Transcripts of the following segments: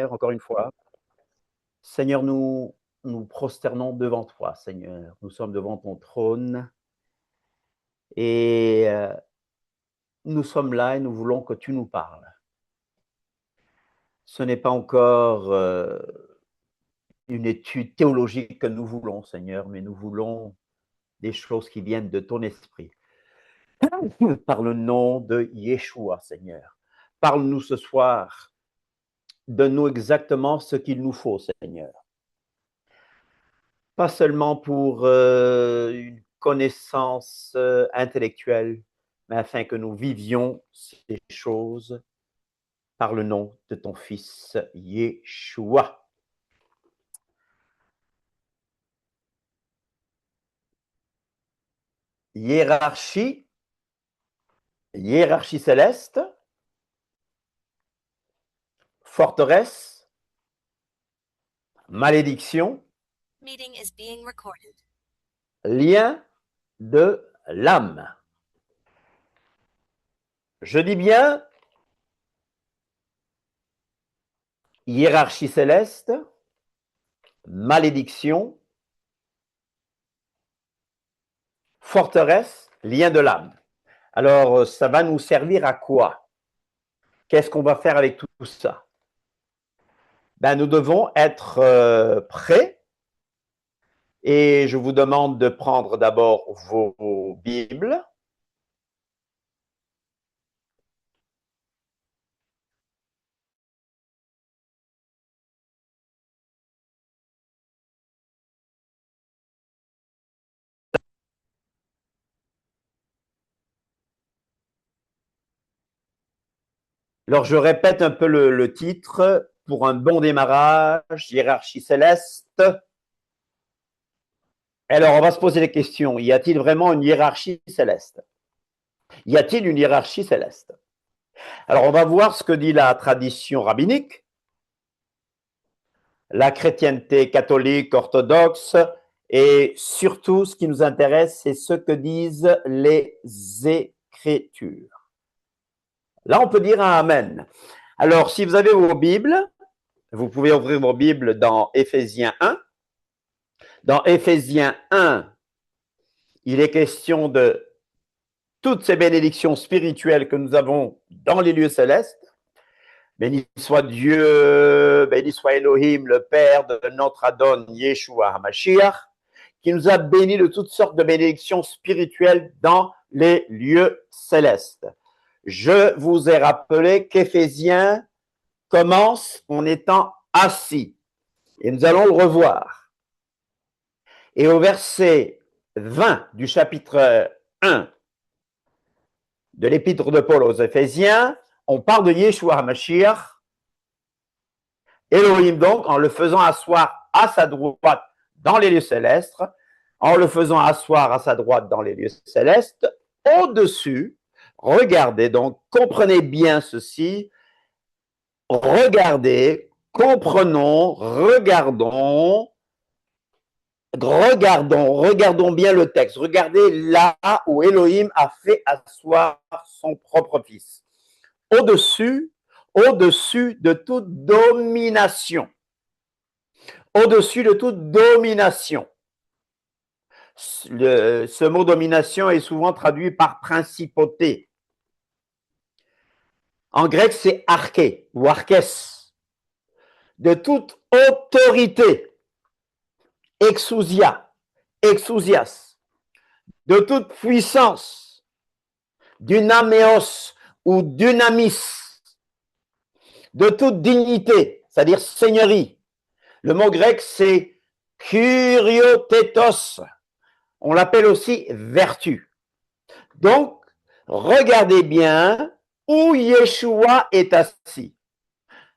Seigneur, encore une fois. Seigneur, nous nous prosternons devant toi, Seigneur. Nous sommes devant ton trône et nous sommes là et nous voulons que tu nous parles. Ce n'est pas encore une étude théologique que nous voulons, Seigneur, mais nous voulons des choses qui viennent de ton esprit. Par le nom de Yeshua, Seigneur. Parle-nous ce soir. Donne-nous exactement ce qu'il nous faut, Seigneur. Pas seulement pour une connaissance intellectuelle, mais afin que nous vivions ces choses par le nom de ton Fils Yeshua. Hiérarchie céleste, forteresse, malédiction, lien de l'âme. Je dis bien hiérarchie céleste, malédiction, forteresse, lien de l'âme. Alors, ça va nous servir à quoi? Qu'est-ce qu'on va faire avec tout ça? Ben, nous devons être prêts et je vous demande de prendre d'abord vos Bibles. Alors, je répète un peu le titre pour un bon démarrage, hiérarchie céleste. Alors, on va se poser les questions. Y a-t-il vraiment une hiérarchie céleste? Y a-t-il une hiérarchie céleste? Alors, on va voir ce que dit la tradition rabbinique, la chrétienté catholique, orthodoxe, et surtout, ce qui nous intéresse, c'est ce que disent les Écritures. Là, on peut dire un Amen. Alors, si vous avez vos Bibles, vous pouvez ouvrir vos Bibles dans Éphésiens 1. Dans Éphésiens 1, il est question de toutes ces bénédictions spirituelles que nous avons dans les lieux célestes. Béni soit Dieu, béni soit Elohim, le Père de notre Adon Yeshua HaMashiach, qui nous a bénis de toutes sortes de bénédictions spirituelles dans les lieux célestes. Je vous ai rappelé qu'Éphésiens commence en étant assis. Et nous allons le revoir. Et au verset 20 du chapitre 1 de l'épître de Paul aux Éphésiens, on parle de Yeshua HaMashiach, Elohim donc, en le faisant asseoir à sa droite dans les lieux célestes, en le faisant asseoir à sa droite dans les lieux célestes, au-dessus, regardez donc, comprenez bien ceci, regardez, comprenons, regardons bien le texte. Regardez là où Elohim a fait asseoir son propre fils. Au-dessus de toute domination. Au-dessus de toute domination. Ce mot domination est souvent traduit par principauté. En grec, c'est arché ou archès. De toute autorité. Exousia, exousias, de toute puissance, dynaméos ou dynamis, de toute dignité, c'est-à-dire seigneurie. Le mot grec, c'est kuriotétos. On l'appelle aussi vertu. Donc, regardez bien où Yeshua est assis.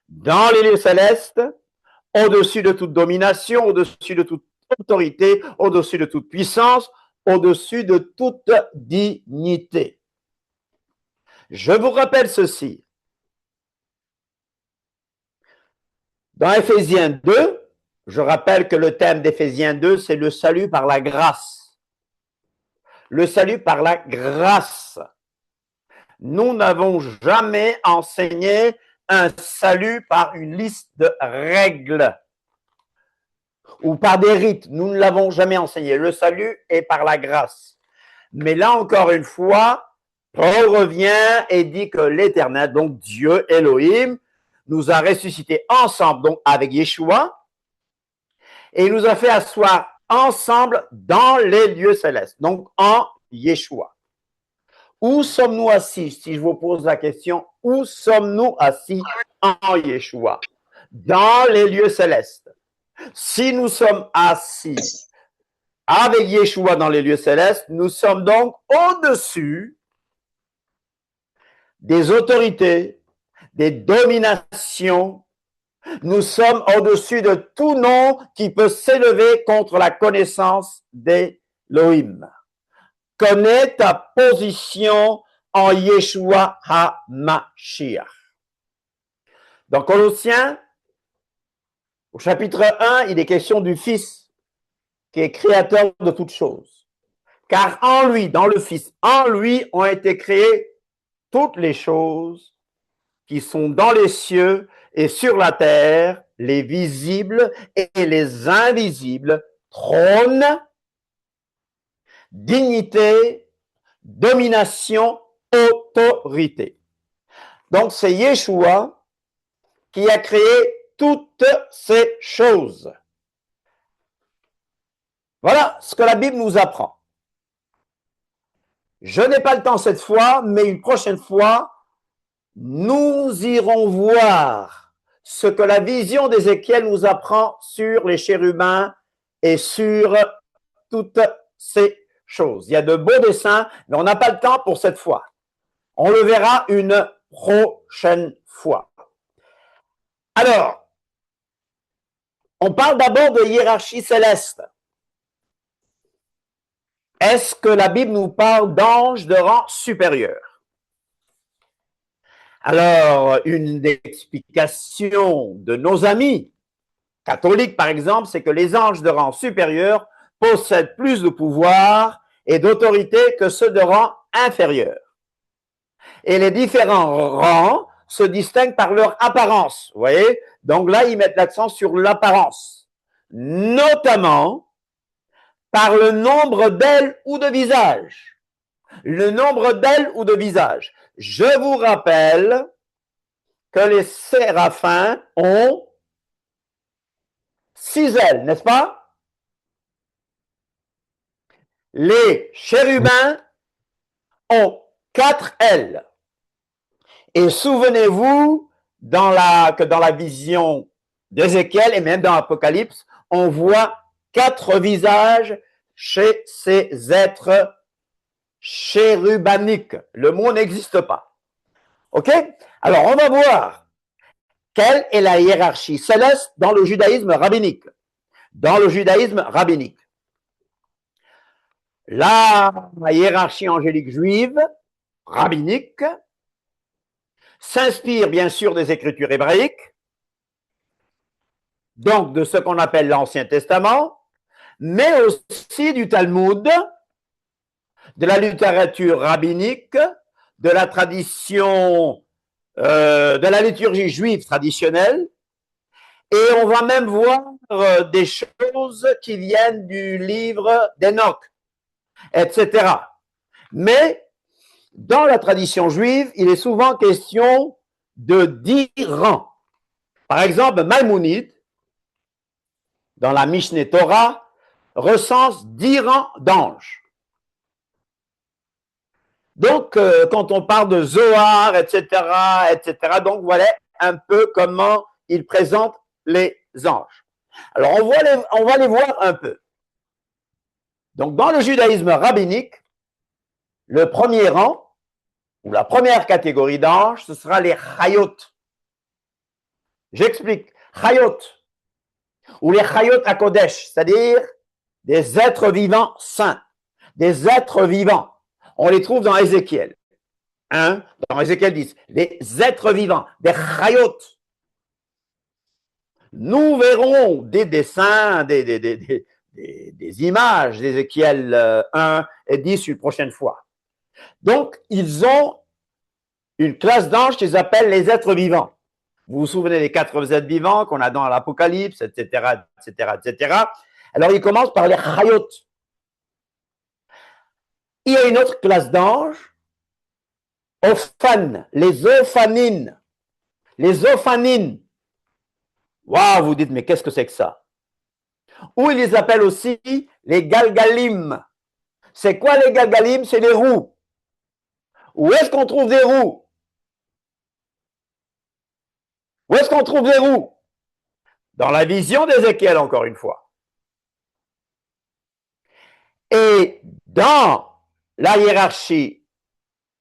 Dans les lieux célestes, au-dessus de toute domination, au-dessus de toute autorité, au-dessus de toute puissance, au-dessus de toute dignité. Je vous rappelle ceci. Dans Éphésiens 2, je rappelle que le thème d'Éphésiens 2, c'est le salut par la grâce. Le salut par la grâce. Nous n'avons jamais enseigné un salut par une liste de règles ou par des rites. Nous ne l'avons jamais enseigné. Le salut est par la grâce. Mais là, encore une fois, Paul revient et dit que l'Éternel, donc Dieu, Elohim, nous a ressuscités ensemble, donc avec Yeshua, et il nous a fait asseoir ensemble dans les lieux célestes, donc en Yeshua. Où sommes-nous assis? Si je vous pose la question, où sommes-nous assis en Yeshua? Dans les lieux célestes. Si nous sommes assis avec Yeshua dans les lieux célestes, nous sommes donc au-dessus des autorités, des dominations. Nous sommes au-dessus de tout nom qui peut s'élever contre la connaissance d'Elohim. Connais ta position en Yeshua HaMashiach. Dans Colossiens, au chapitre 1, il est question du Fils qui est créateur de toutes choses. Car en lui, dans le Fils, en lui ont été créées toutes les choses qui sont dans les cieux et sur la terre, les visibles et les invisibles, trône, dignité, domination, autorité. Donc c'est Yeshua qui a créé toutes ces choses. Voilà ce que la Bible nous apprend. Je n'ai pas le temps cette fois, mais une prochaine fois, nous irons voir ce que la vision d'Ézéchiel nous apprend sur les chérubins et sur toutes ces choses. Il y a de beaux dessins, mais on n'a pas le temps pour cette fois. On le verra une prochaine fois. Alors, on parle d'abord de hiérarchie céleste. Est-ce que la Bible nous parle d'anges de rang supérieur? Alors, une des explications de nos amis catholiques, par exemple, c'est que les anges de rang supérieur possèdent plus de pouvoir et d'autorité que ceux de rang inférieur. Et les différents rangs se distinguent par leur apparence. Vous voyez? Donc là, ils mettent l'accent sur l'apparence, notamment par le nombre d'ailes ou de visages. Le nombre d'ailes ou de visages. Je vous rappelle que les séraphins ont 6 ailes, n'est-ce pas? Les chérubins ont 4 ailes. Et souvenez-vous que dans la vision d'Ézéchiel et même dans l'Apocalypse, on voit 4 visages chez ces êtres chérubaniques. Le mot n'existe pas. OK? Alors, on va voir quelle est la hiérarchie céleste dans le judaïsme rabbinique. Dans le judaïsme rabbinique. La hiérarchie angélique juive, rabbinique, s'inspire bien sûr des écritures hébraïques, donc de ce qu'on appelle l'Ancien Testament, mais aussi du Talmud, de la littérature rabbinique, de la tradition, de la liturgie juive traditionnelle, et on va même voir des choses qui viennent du livre d'Enoch, etc. Mais dans la tradition juive, il est souvent question de 10 rangs. Par exemple, Maïmonide, dans la Mishneh Torah, recense 10 rangs d'anges. Donc, quand on parle de Zohar, etc., donc voilà un peu comment il présente les anges. Alors, on va les voir un peu. Donc, dans le judaïsme rabbinique, le premier rang, ou la première catégorie d'anges, ce sera les chayot. J'explique. Chayot, ou les chayot hakodesh, c'est-à-dire des êtres vivants saints, des êtres vivants. On les trouve dans Ézéchiel. Hein? Dans Ézéchiel 10, les êtres vivants, des chayot. Nous verrons des dessins, des images d'Ézéchiel 1 et 10 une prochaine fois. Donc, ils ont une classe d'anges qu'ils appellent les êtres vivants. Vous vous souvenez des 4 êtres vivants qu'on a dans l'Apocalypse, etc., etc., etc. Alors, il commence par les chayot. Il y a une autre classe d'anges, Ophan, les ophanines. Les ophanines. Waouh, vous dites, mais qu'est-ce que c'est que ça? Ou ils les appellent aussi les galgalim. C'est quoi les galgalim? C'est les roues. Où est-ce qu'on trouve des roues? Où est-ce qu'on trouve des roues? Dans la vision d'Ézéchiel, encore une fois. Et dans la hiérarchie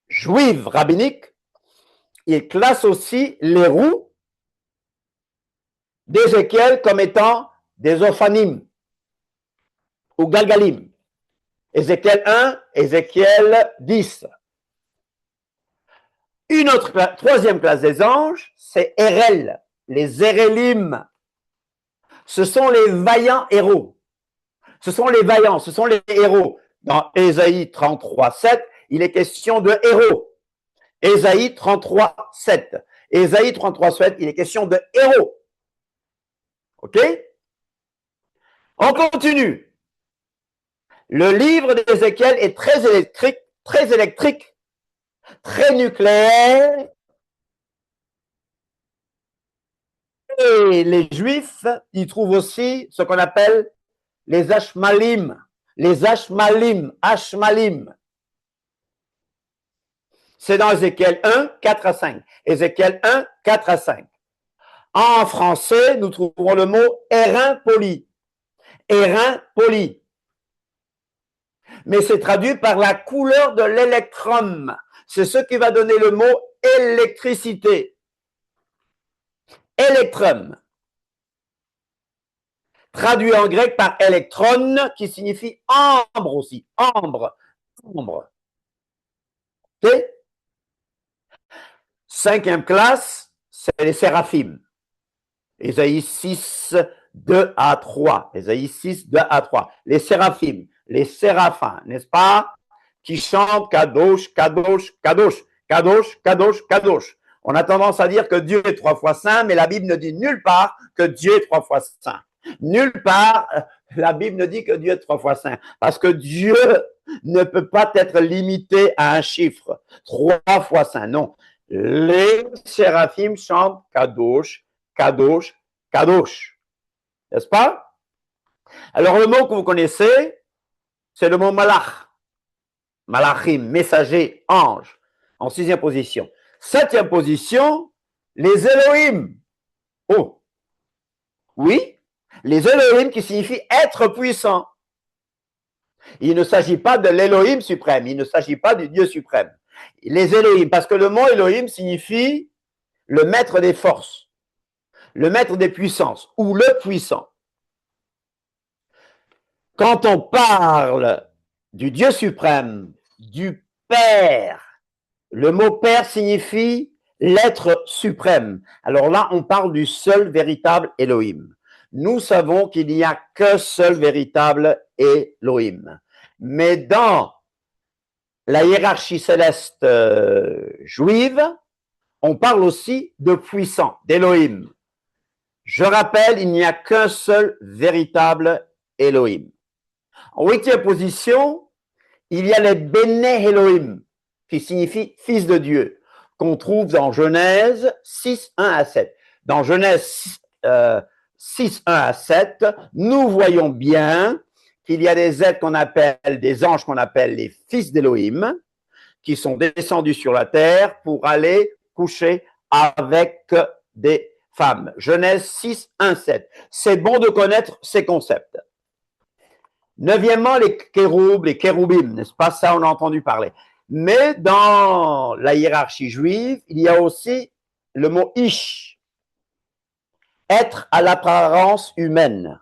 juive rabbinique, il classe aussi les roues d'Ézéchiel comme étant des ophanim ou galgalim. Ézéchiel 1, Ézéchiel 10. Une autre troisième classe des anges, c'est Erel, les Erelim. Ce sont les vaillants héros. Ce sont les vaillants, ce sont les héros. Dans Ésaïe 33, 7, il est question de héros. Ésaïe 33, 7. Ésaïe 33, 7, il est question de héros. OK? On continue. Le livre d'Ézéchiel est très électrique, très nucléaire. Et les Juifs, ils trouvent aussi ce qu'on appelle les Ashmalim. Les Ashmalim. C'est dans Ézéchiel 1, 4 à 5. Ézéchiel 1, 4 à 5. En français, nous trouvons le mot airain poli. Airain poli. Mais c'est traduit par la couleur de l'électrum. C'est ce qui va donner le mot électricité. Électrum. Traduit en grec par électron, qui signifie ambre aussi. Ambre. OK? Cinquième classe, c'est les séraphim. Ésaïe 6, 2 à 3. Ésaïe 6, 2 à 3. Les séraphim, les séraphins, n'est-ce pas? Qui chantent Kadosh, Kadosh, Kadosh, Kadosh, Kadosh, Kadosh. On a tendance à dire que Dieu est 3 fois saint, mais la Bible ne dit nulle part que Dieu est 3 fois saint. Nulle part, la Bible ne dit que Dieu est 3 fois saint. Parce que Dieu ne peut pas être limité à un chiffre. 3 fois saint, non. Les séraphim chantent Kadosh, Kadosh, Kadosh. N'est-ce pas? Alors, le mot que vous connaissez, c'est le mot malach. Malachim, messager, ange, en 6e position. 7e position, les Elohim. Oh, oui, les Elohim qui signifient être puissant. Il ne s'agit pas de l'Elohim suprême, il ne s'agit pas du Dieu suprême. Les Elohim, parce que le mot Elohim signifie le maître des forces, le maître des puissances ou le puissant. Quand on parle du Dieu suprême, du Père, le mot Père signifie l'être suprême. Alors là, on parle du seul véritable Elohim. Nous savons qu'il n'y a qu'un seul véritable Elohim. Mais dans la hiérarchie céleste juive, on parle aussi de puissant, d'Elohim. Je rappelle, il n'y a qu'un seul véritable Elohim. En 8e position, il y a les Béné Elohim, qui signifie fils de Dieu, qu'on trouve dans Genèse 6, 1 à 7. Dans Genèse 6, 1 à 7, nous voyons bien qu'il y a des êtres qu'on appelle, des anges qu'on appelle les fils d'Elohim, qui sont descendus sur la terre pour aller coucher avec des femmes. Genèse 6, 1, 7. C'est bon de connaître ces concepts. 9e, les kéroubs, les kéroubim, n'est-ce pas? Ça, on a entendu parler. Mais dans la hiérarchie juive, il y a aussi le mot ish, être à l'apparence humaine,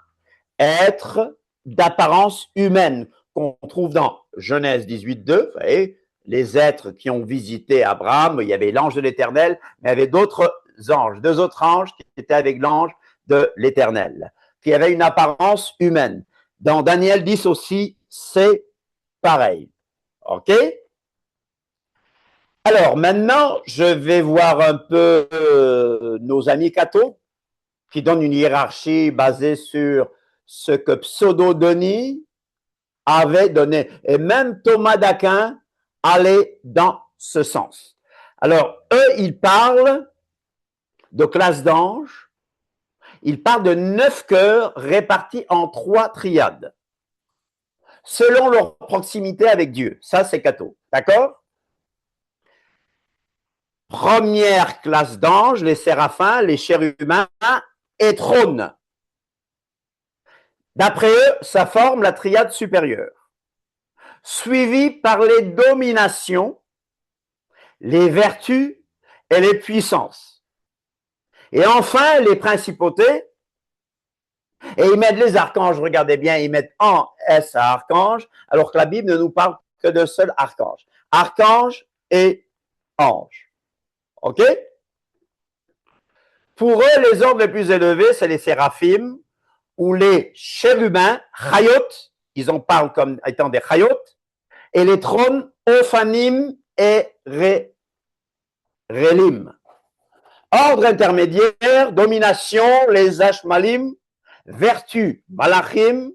être d'apparence humaine, qu'on trouve dans Genèse 18, 2, vous voyez, les êtres qui ont visité Abraham, il y avait l'ange de l'Éternel, mais il y avait d'autres anges, 2 autres anges qui étaient avec l'ange de l'Éternel, qui avaient une apparence humaine. Dans Daniel 10 aussi, c'est pareil. OK? Alors, maintenant, je vais voir un peu nos amis cathos qui donnent une hiérarchie basée sur ce que Pseudo-Denis avait donné. Et même Thomas d'Aquin allait dans ce sens. Alors, eux, ils parlent de classe d'anges. Ils parlent de 9 cœurs répartis en 3 triades, selon leur proximité avec Dieu. Ça, c'est catho. D'accord? Première classe d'anges, les séraphins, les chérubins et trônes. D'après eux, ça forme la triade supérieure, suivie par les dominations, les vertus et les puissances. Et enfin, les principautés. Et ils mettent les archanges, regardez bien, ils mettent en S à archange, alors que la Bible ne nous parle que d'un seul archange. Archange et ange. OK? Pour eux, les ordres les plus élevés, c'est les séraphim ou les chérubins, chayot, ils en parlent comme étant des chayot, et les trônes, ophanim et relim. Ordre intermédiaire, domination, les ashmalim, vertu, malachim,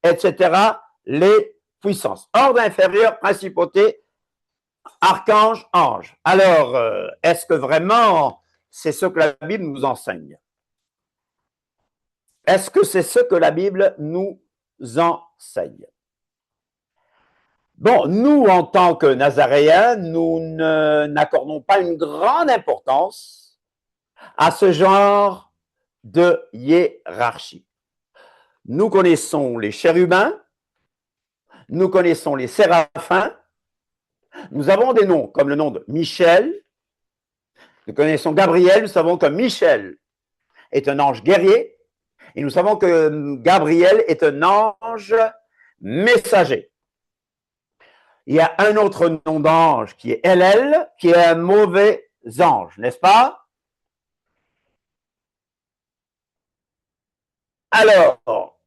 etc., les puissances. Ordre inférieur, principauté, archange, ange. Alors, est-ce que vraiment c'est ce que la Bible nous enseigne? Est-ce que c'est ce que la Bible nous enseigne? Bon, nous, en tant que Nazaréens, nous n'accordons pas une grande importance à ce genre de hiérarchie. Nous connaissons les chérubins, nous connaissons les séraphins, nous avons des noms comme le nom de Michel, nous connaissons Gabriel, nous savons que Michel est un ange guerrier, et nous savons que Gabriel est un ange messager. Il y a un autre nom d'ange qui est Hélène, qui est un mauvais ange, n'est-ce pas? Alors,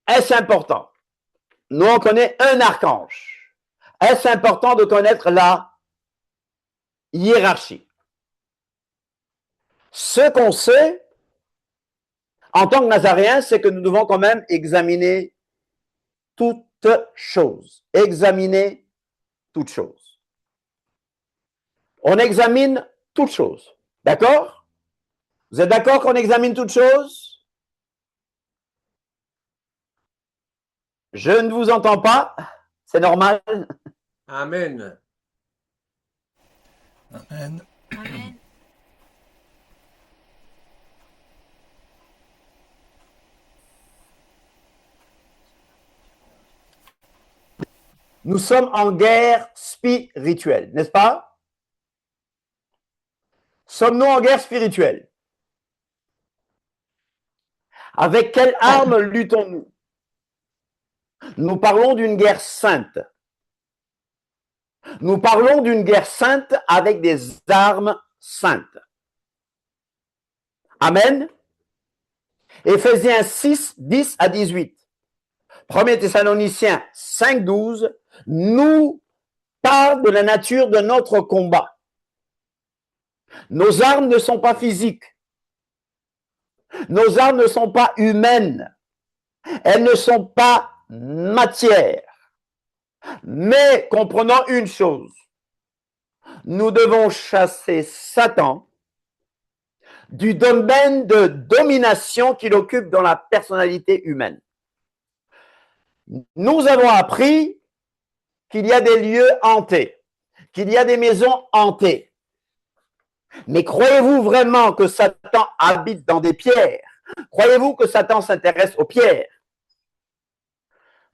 est-ce important? Nous, on connaît un archange. Est-ce important de connaître la hiérarchie? Ce qu'on sait, en tant que Nazaréens, c'est que nous devons quand même examiner toutes choses. Examiner toutes choses. On examine toutes choses. D'accord? Vous êtes d'accord qu'on examine toutes choses? Je ne vous entends pas. C'est normal. Amen. Amen. Amen. Nous sommes en guerre spirituelle, n'est-ce pas? Sommes-nous en guerre spirituelle? Avec quelle arme luttons-nous? Nous parlons d'une guerre sainte. Nous parlons d'une guerre sainte avec des armes saintes. Amen. Éphésiens 6, 10 à 18. 1er Thessaloniciens 5, 12 nous parle de la nature de notre combat. Nos armes ne sont pas physiques. Nos armes ne sont pas humaines. Elles ne sont pas matière. Mais comprenons une chose. Nous devons chasser Satan du domaine de domination qu'il occupe dans la personnalité humaine. Nous avons appris qu'il y a des lieux hantés, qu'il y a des maisons hantées. Mais croyez-vous vraiment que Satan habite dans des pierres? Croyez-vous que Satan s'intéresse aux pierres?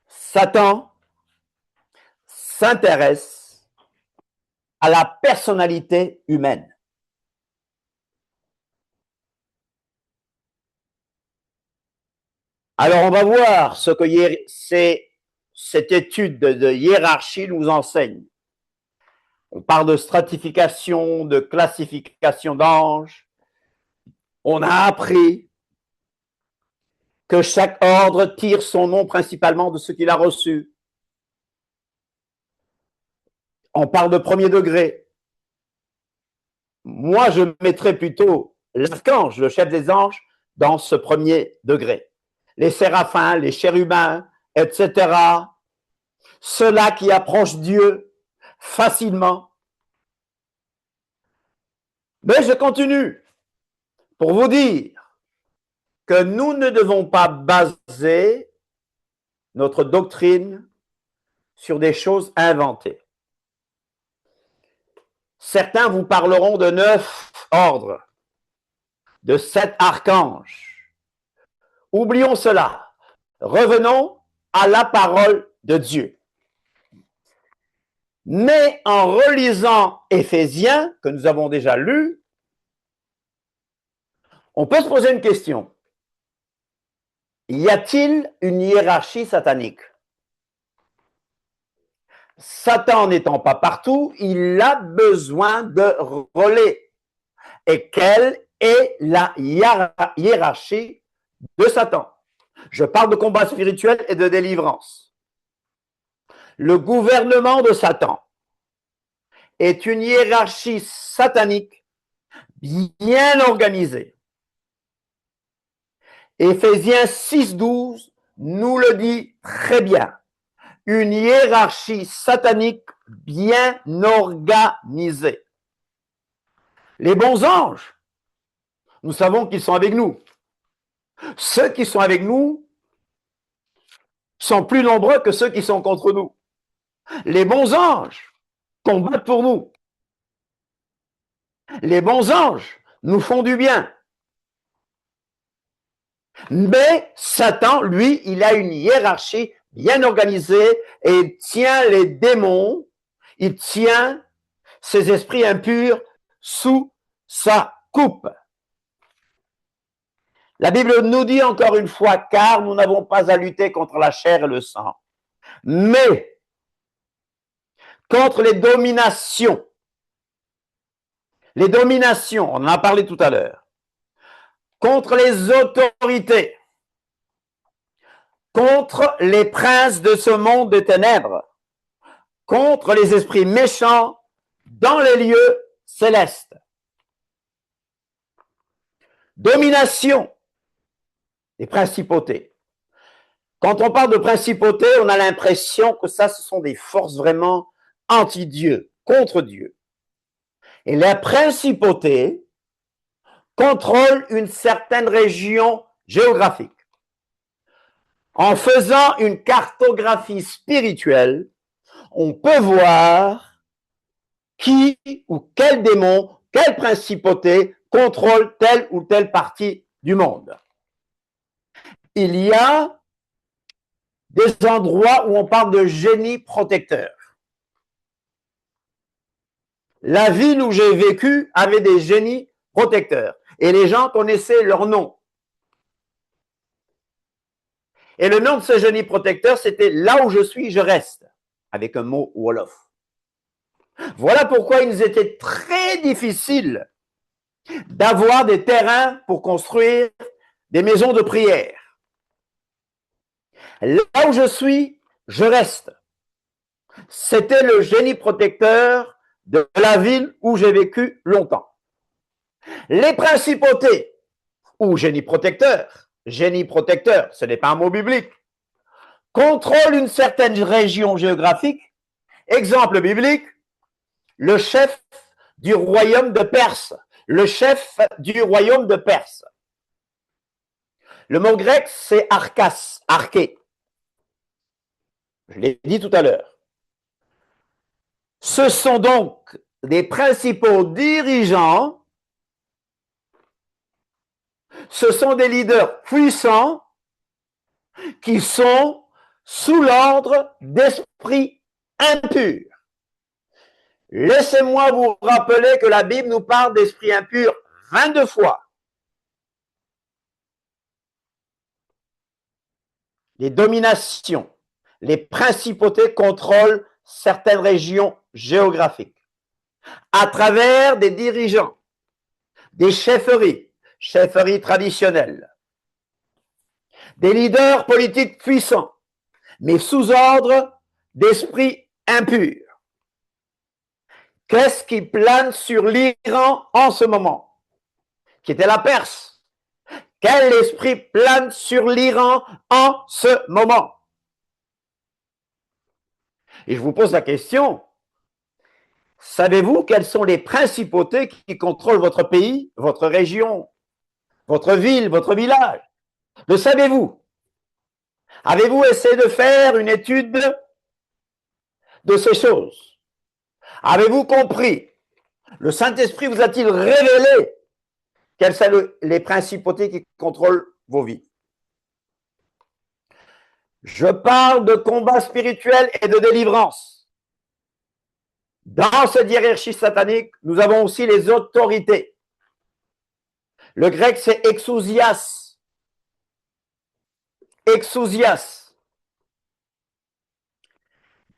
Satan s'intéresse à la personnalité humaine. Alors, on va voir ce que cette étude de hiérarchie nous enseigne. On parle de stratification, de classification d'anges. On a appris que chaque ordre tire son nom principalement de ce qu'il a reçu. On parle de premier degré. moi, je mettrais plutôt l'archange, le chef des anges, dans ce premier degré. Les séraphins, les chérubins, etc. Ceux-là qui approchent Dieu facilement. Mais je continue pour vous dire que nous ne devons pas baser notre doctrine sur des choses inventées. Certains vous parleront de 9 ordres, de 7 archanges. Oublions cela. Revenons à la parole de Dieu. Mais en relisant Éphésiens, que nous avons déjà lu, on peut se poser une question. Y a-t-il une hiérarchie satanique? Satan n'étant pas partout, il a besoin de relais. Et quelle est la hiérarchie de Satan? Je parle de combat spirituel et de délivrance. Le gouvernement de Satan est une hiérarchie satanique bien organisée. Éphésiens 6,12 nous le dit très bien. Une hiérarchie satanique bien organisée. Les bons anges, nous savons qu'ils sont avec nous. Ceux qui sont avec nous sont plus nombreux que ceux qui sont contre nous. Les bons anges combattent pour nous. Les bons anges nous font du bien. Mais Satan, lui, il a une hiérarchie bien organisée et il tient les démons, il tient ces esprits impurs sous sa coupe. La Bible nous dit encore une fois, car nous n'avons pas à lutter contre la chair et le sang, mais contre les dominations. Les dominations, on en a parlé tout à l'heure, contre les autorités, contre les princes de ce monde des ténèbres, contre les esprits méchants dans les lieux célestes. Domination des principautés. Quand on parle de principauté, on a l'impression que ça, ce sont des forces vraiment anti-Dieu, contre Dieu. Et la principauté contrôle une certaine région géographique. En faisant une cartographie spirituelle, on peut voir qui ou quel démon, quelle principauté contrôle telle ou telle partie du monde. Il y a des endroits où on parle de génie protecteur. La ville où j'ai vécu avait des génies protecteurs et les gens connaissaient leur nom. Et le nom de ce génie protecteur, c'était « Là où je suis, je reste », avec un mot wolof. Voilà pourquoi il nous était très difficile d'avoir des terrains pour construire des maisons de prière. Là où je suis, je reste. C'était le génie protecteur de la ville où j'ai vécu longtemps. Les principautés ou génie protecteur, ce n'est pas un mot biblique, contrôlent une certaine région géographique. Exemple biblique, le chef du royaume de Perse. Le chef du royaume de Perse. Le mot grec, c'est arkas, arché. Je l'ai dit tout à l'heure. Ce sont donc des principaux dirigeants, ce sont des leaders puissants qui sont sous l'ordre d'esprits impurs. Laissez-moi vous rappeler que la Bible nous parle d'esprits impurs 22 fois. Les dominations, les principautés contrôlent certaines régions géographiques à travers des dirigeants, des chefferies traditionnelles, des leaders politiques puissants, mais sous ordre d'esprits impurs. Qu'est-ce qui plane sur l'Iran en ce moment? Qui était la Perse. Quel esprit plane sur l'Iran en ce moment? Et je vous pose la question, savez-vous quelles sont les principautés qui contrôlent votre pays, votre région, votre ville, votre village? Le savez-vous? Avez-vous essayé de faire une étude de ces choses? Avez-vous compris? Le Saint-Esprit vous a-t-il révélé quelles sont les principautés qui contrôlent vos vies? Je parle de combat spirituel et de délivrance. Dans cette hiérarchie satanique, nous avons aussi les autorités. Le grec, c'est exousias. Exousias.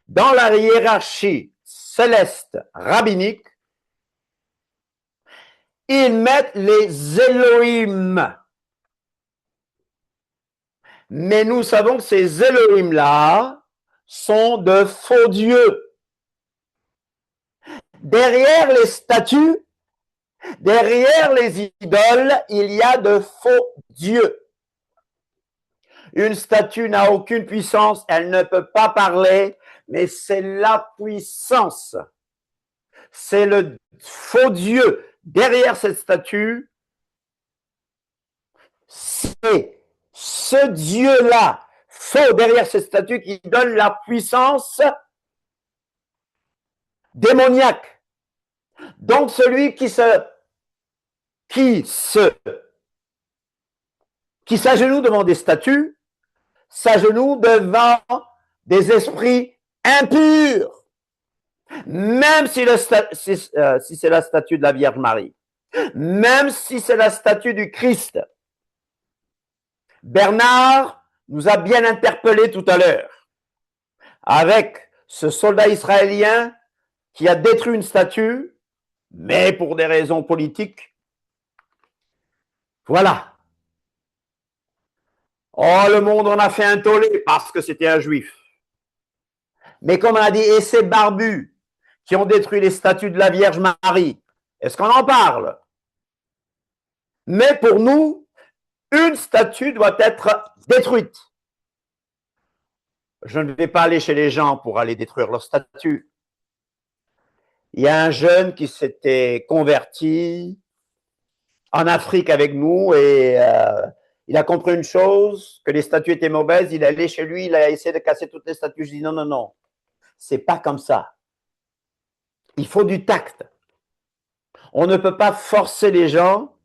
Dans la hiérarchie céleste rabbinique, ils mettent les Elohim. Mais nous savons que ces Elohim-là sont de faux dieux. Derrière les statues, derrière les idoles, il y a de faux dieux. Une statue n'a aucune puissance, elle ne peut pas parler, mais c'est la puissance. C'est le faux Dieu. Derrière cette statue, c'est ce Dieu-là, faux derrière cette statue, qui donne la puissance démoniaque. Donc celui qui s'agenouille devant des statues, s'agenouille devant des esprits impurs. Même si c'est la statue de la Vierge Marie, même si c'est la statue du Christ. Bernard nous a bien interpellé tout à l'heure avec ce soldat israélien qui a détruit une statue, mais pour des raisons politiques. Voilà. Oh, le monde en a fait un tollé parce que c'était un juif. Mais comme on a dit, et ces barbus qui ont détruit les statues de la Vierge Marie, est-ce qu'on en parle? Mais pour nous, une statue doit être détruite. Je ne vais pas aller chez les gens pour aller détruire leur statue. Il y a un jeune qui s'était converti en Afrique avec nous et il a compris une chose, que les statues étaient mauvaises. Il est allé chez lui, il a essayé de casser toutes les statues. Je dis non, non, non, c'est pas comme ça. Il faut du tact. On ne peut pas forcer les gens.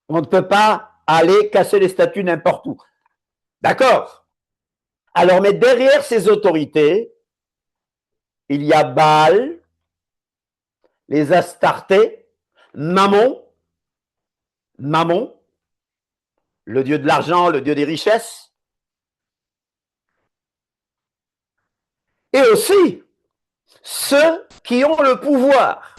On ne peut pas aller casser les statues n'importe où. D'accord? Alors, mais derrière ces autorités, il y a Baal, les Astartés, Mammon, le dieu de l'argent, le dieu des richesses, et aussi ceux qui ont le pouvoir,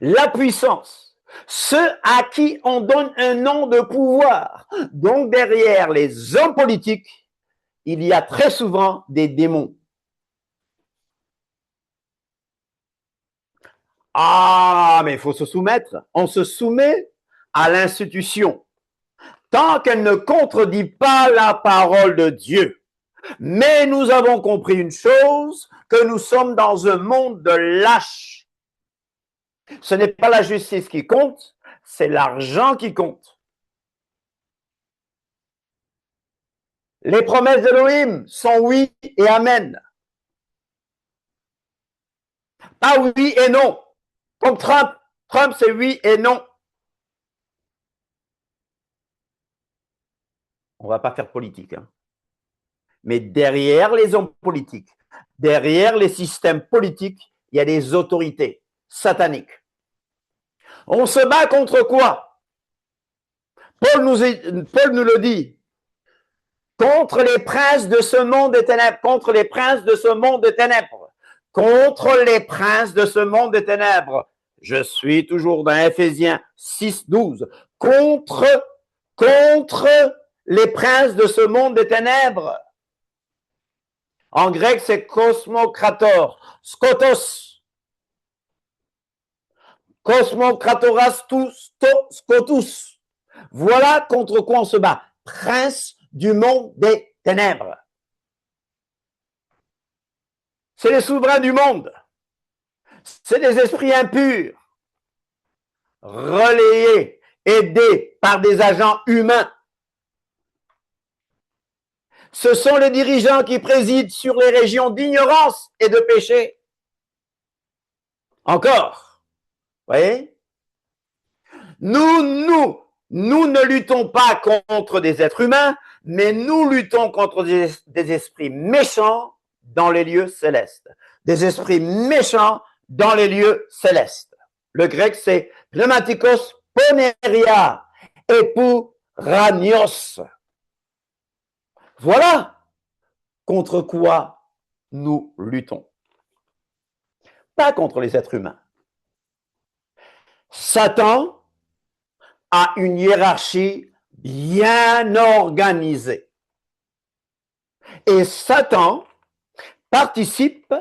la puissance, ceux à qui on donne un nom de pouvoir. Donc derrière les hommes politiques, il y a très souvent des démons. Ah, mais il faut se soumettre. On se soumet à l'institution tant qu'elle ne contredit pas la parole de Dieu. Mais nous avons compris une chose, que nous sommes dans un monde de lâches. Ce n'est pas la justice qui compte, c'est l'argent qui compte. Les promesses d'Elohim sont oui et amen. Pas oui et non. Comme Trump. Trump, c'est oui et non. On ne va pas faire politique. Hein. Mais derrière les hommes politiques, derrière les systèmes politiques, il y a des autorités sataniques. On se bat contre quoi? Paul nous le dit. Contre les princes de ce monde des ténèbres. Contre les princes de ce monde des ténèbres. Contre les princes de ce monde des ténèbres. Je suis toujours dans Éphésiens 6, 12. Contre les princes de ce monde des ténèbres. En grec, c'est cosmokrator, skotos. Cosmokratoras tous, skotus. Voilà contre quoi on se bat. Prince du monde des ténèbres. C'est les souverains du monde. C'est des esprits impurs, relayés, aidés par des agents humains. Ce sont les dirigeants qui président sur les régions d'ignorance et de péché. Encore, vous voyez? Nous ne luttons pas contre des êtres humains, mais nous luttons contre des esprits méchants dans les lieux célestes. Des esprits méchants dans les lieux célestes. Le grec, c'est pneumatikos poneria, epuranios. Voilà contre quoi nous luttons. Pas contre les êtres humains. Satan a une hiérarchie bien organisée. Et Satan participe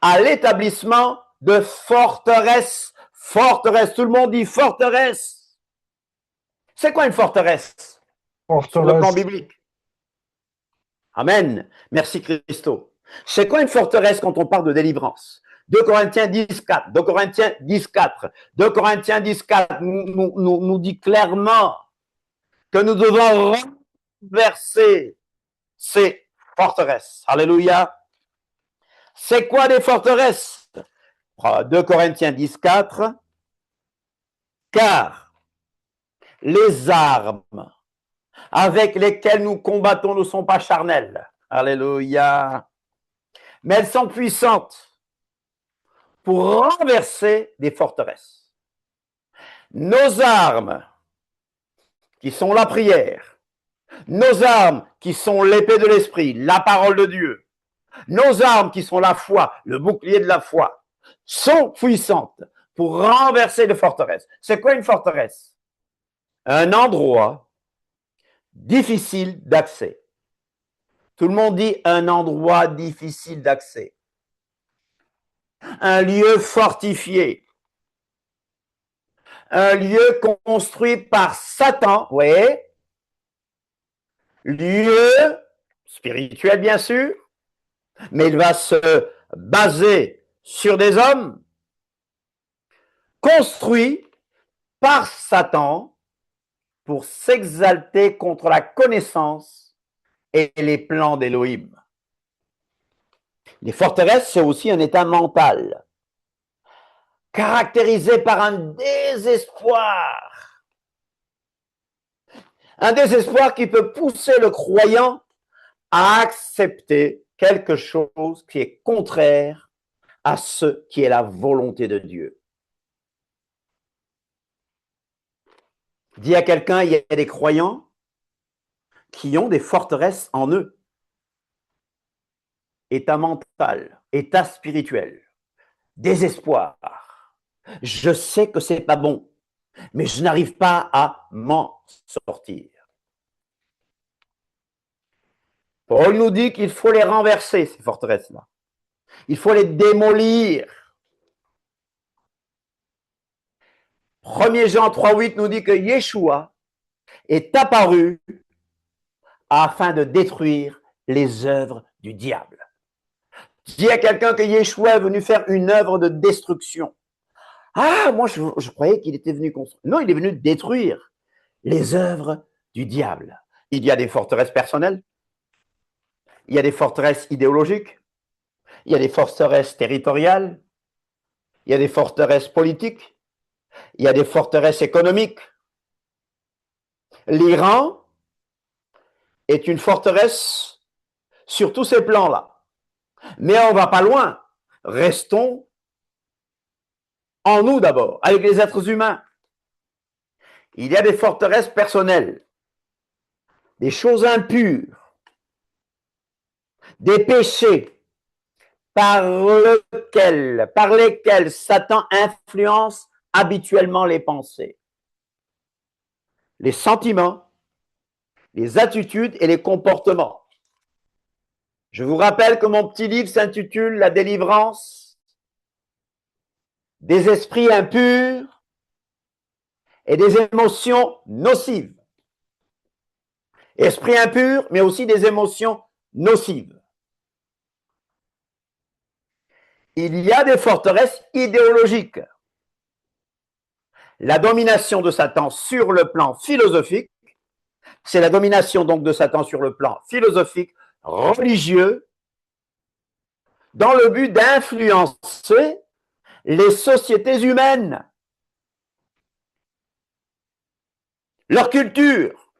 à l'établissement de forteresses. Forteresse, tout le monde dit forteresse. C'est quoi une forteresse? Sur le plan biblique. Amen. Merci Christo. C'est quoi une forteresse quand on parle de délivrance? 2 Corinthiens 10, 4. 2 Corinthiens 10, 4. 2 Corinthiens 10, 4 nous dit clairement que nous devons renverser ces forteresses. Alléluia. C'est quoi des forteresses? 2 Corinthiens 10, 4. Car les armes avec lesquelles nous combattons ne sont pas charnelles. Alléluia. Mais elles sont puissantes pour renverser des forteresses. Nos armes, qui sont la prière, nos armes, qui sont l'épée de l'esprit, la parole de Dieu, nos armes, qui sont la foi, le bouclier de la foi, sont puissantes pour renverser des forteresses. C'est quoi une forteresse? Un endroit difficile d'accès. Tout le monde dit un endroit difficile d'accès. Un lieu fortifié. Un lieu construit par Satan, oui. Lieu spirituel, bien sûr, mais il va se baser sur des hommes construits par Satan pour s'exalter contre la connaissance et les plans d'Élohim. Les forteresses, c'est aussi un état mental, caractérisé par un désespoir. Un désespoir qui peut pousser le croyant à accepter quelque chose qui est contraire à ce qui est la volonté de Dieu. Dis à quelqu'un, il y a des croyants qui ont des forteresses en eux. État mental, état spirituel, désespoir. Je sais que c'est pas bon, mais je n'arrive pas à m'en sortir. Paul nous dit qu'il faut les renverser, ces forteresses-là. Il faut les démolir. 1 Jean 3,8 nous dit que Yeshua est apparu afin de détruire les œuvres du diable. Dis à quelqu'un que Yeshua est venu faire une œuvre de destruction. Ah, moi je croyais qu'il était venu construire. Non, il est venu détruire les œuvres du diable. Il y a des forteresses personnelles, il y a des forteresses idéologiques, il y a des forteresses territoriales, il y a des forteresses politiques, il y a des forteresses économiques. L'Iran est une forteresse sur tous ces plans-là. Mais on ne va pas loin. Restons en nous d'abord, avec les êtres humains. Il y a des forteresses personnelles, des choses impures, des péchés par lesquels Satan influence habituellement les pensées, les sentiments, les attitudes et les comportements. Je vous rappelle que mon petit livre s'intitule La délivrance des esprits impurs et des émotions nocives. Esprit impur, mais aussi des émotions nocives. Il y a des forteresses idéologiques. La domination de Satan sur le plan philosophique, c'est la domination donc de Satan sur le plan philosophique, religieux, dans le but d'influencer les sociétés humaines, leur culture.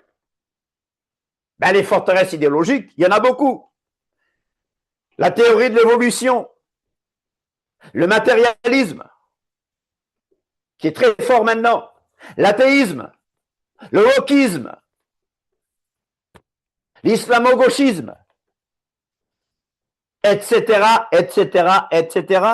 Ben, les forteresses idéologiques, il y en a beaucoup. La théorie de l'évolution, le matérialisme, qui est très fort maintenant, l'athéisme, le wokisme, l'islamo-gauchisme, etc., etc., etc.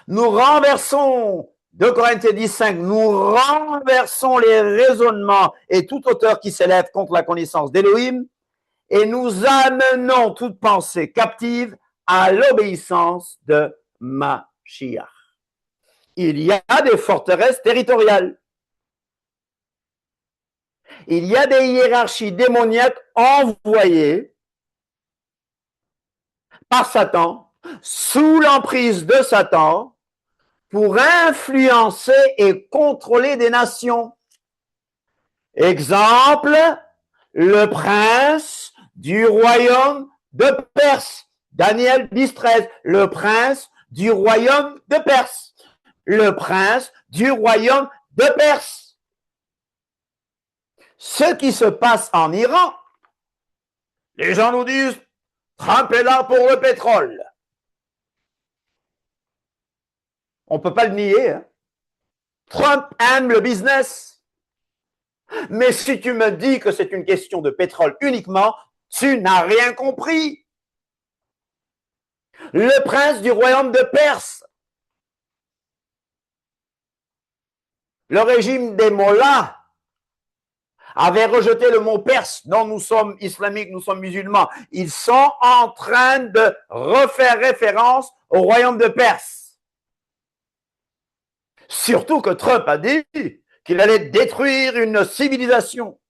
Nous renversons, 2 Corinthiens 10:5, nous renversons les raisonnements et tout auteur qui s'élève contre la connaissance d'Élohim et nous amenons toute pensée captive à l'obéissance de Mashiach. Il y a des forteresses territoriales. Il y a des hiérarchies démoniaques envoyées par Satan, sous l'emprise de Satan, pour influencer et contrôler des nations. Exemple, le prince du royaume de Perse. Daniel 10:13, le prince du royaume de Perse. Le prince du royaume de Perse. Ce qui se passe en Iran, les gens nous disent, Trump est là pour le pétrole. On ne peut pas le nier. Hein. Trump aime le business. Mais si tu me dis que c'est une question de pétrole uniquement, tu n'as rien compris. Le prince du royaume de Perse, le régime des mollahs, avait rejeté le mot perse. Non, nous sommes islamiques, nous sommes musulmans. Ils sont en train de refaire référence au royaume de Perse. Surtout que Trump a dit qu'il allait détruire une civilisation.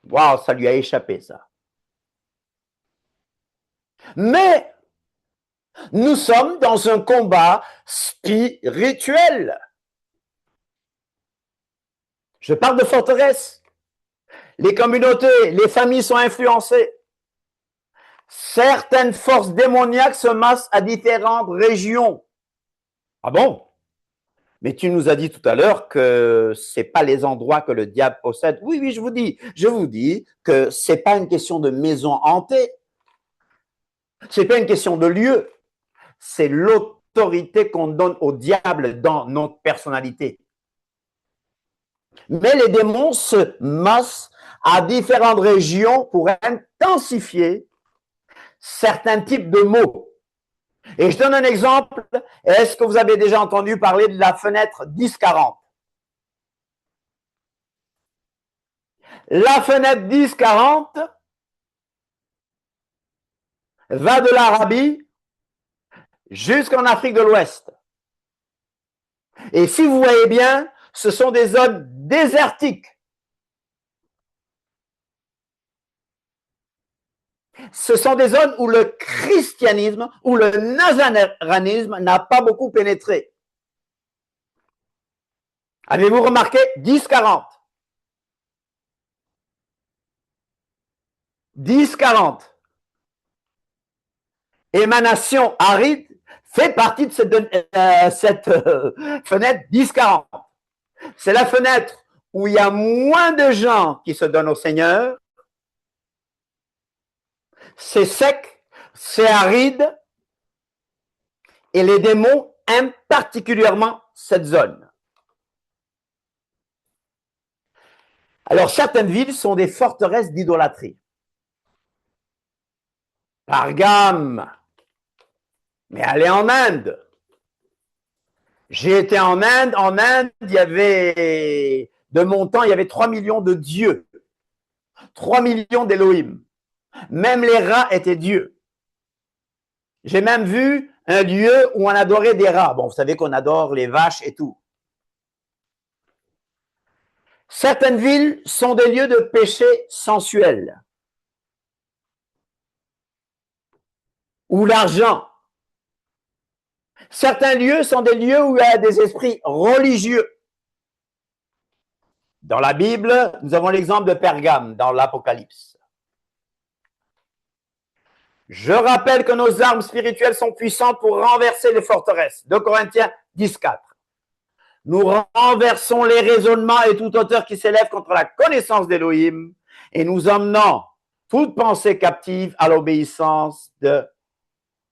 Waouh, ça lui a échappé, ça. Mais nous sommes dans un combat spirituel. Je parle de forteresse. Les communautés, les familles sont influencées. Certaines forces démoniaques se massent à différentes régions. Ah bon? Mais tu nous as dit tout à l'heure que c'est pas les endroits que le diable possède. Oui, oui, je vous dis que c'est pas une question de maison hantée. C'est pas une question de lieu. C'est l'autorité qu'on donne au diable dans notre personnalité. Mais les démons se massent à différentes régions pour intensifier certains types de mots. Et je donne un exemple. Est-ce que vous avez déjà entendu parler de la fenêtre 10-40? La fenêtre 10-40 va de l'Arabie jusqu'en Afrique de l'Ouest. Et si vous voyez bien, ce sont des zones désertiques. Ce sont des zones où le christianisme, où le nazarénisme n'a pas beaucoup pénétré. Avez-vous remarqué 10-40? 10-40. Émanation aride fait partie de cette fenêtre 10-40. C'est la fenêtre où il y a moins de gens qui se donnent au Seigneur. C'est sec, c'est aride, et les démons aiment particulièrement cette zone. Alors, certaines villes sont des forteresses d'idolâtrie. Pargame, mais allez en Inde. J'ai été en Inde. En Inde, il y avait, de mon temps, il y avait 3 millions de dieux. 3 millions d'Élohim. Même les rats étaient dieux. J'ai même vu un lieu où on adorait des rats. Bon, vous savez qu'on adore les vaches et tout. Certaines villes sont des lieux de péché sensuel, où l'argent. Certains lieux sont des lieux où il y a des esprits religieux. Dans la Bible, nous avons l'exemple de Pergame dans l'Apocalypse. Je rappelle que nos armes spirituelles sont puissantes pour renverser les forteresses. 2 Corinthiens 10,4. Nous renversons les raisonnements et toute hauteur qui s'élève contre la connaissance d'Élohim et nous emmenons toute pensée captive à l'obéissance de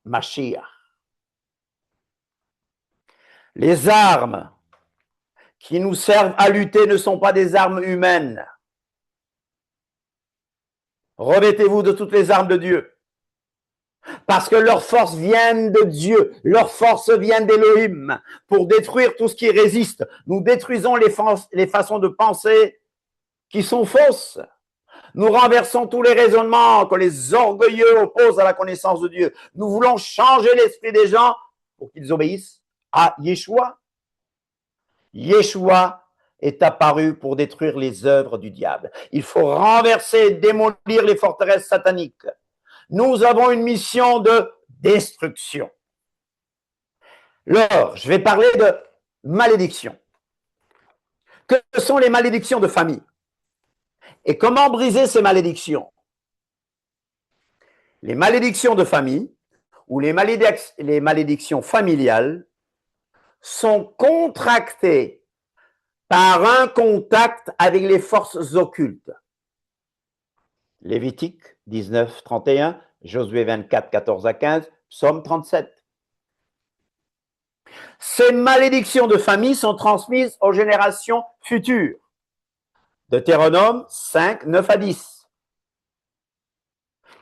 Mashiach. Les armes qui nous servent à lutter ne sont pas des armes humaines. Revêtez-vous de toutes les armes de Dieu. Parce que leurs forces viennent de Dieu, leurs forces viennent d'Élohim pour détruire tout ce qui résiste. Nous détruisons les façons de penser qui sont fausses. Nous renversons tous les raisonnements que les orgueilleux opposent à la connaissance de Dieu. Nous voulons changer l'esprit des gens pour qu'ils obéissent à Yeshua. Yeshua est apparu pour détruire les œuvres du diable. Il faut renverser et démolir les forteresses sataniques. Nous avons une mission de destruction. Alors, je vais parler de malédiction. Que sont les malédictions de famille? Et comment briser ces malédictions? Les malédictions de famille ou les malédictions familiales sont contractées par un contact avec les forces occultes. Lévitique 19, 31, Josué 24, 14 à 15, Psaume 37. Ces malédictions de famille sont transmises aux générations futures. Deutéronome 5, 9 à 10,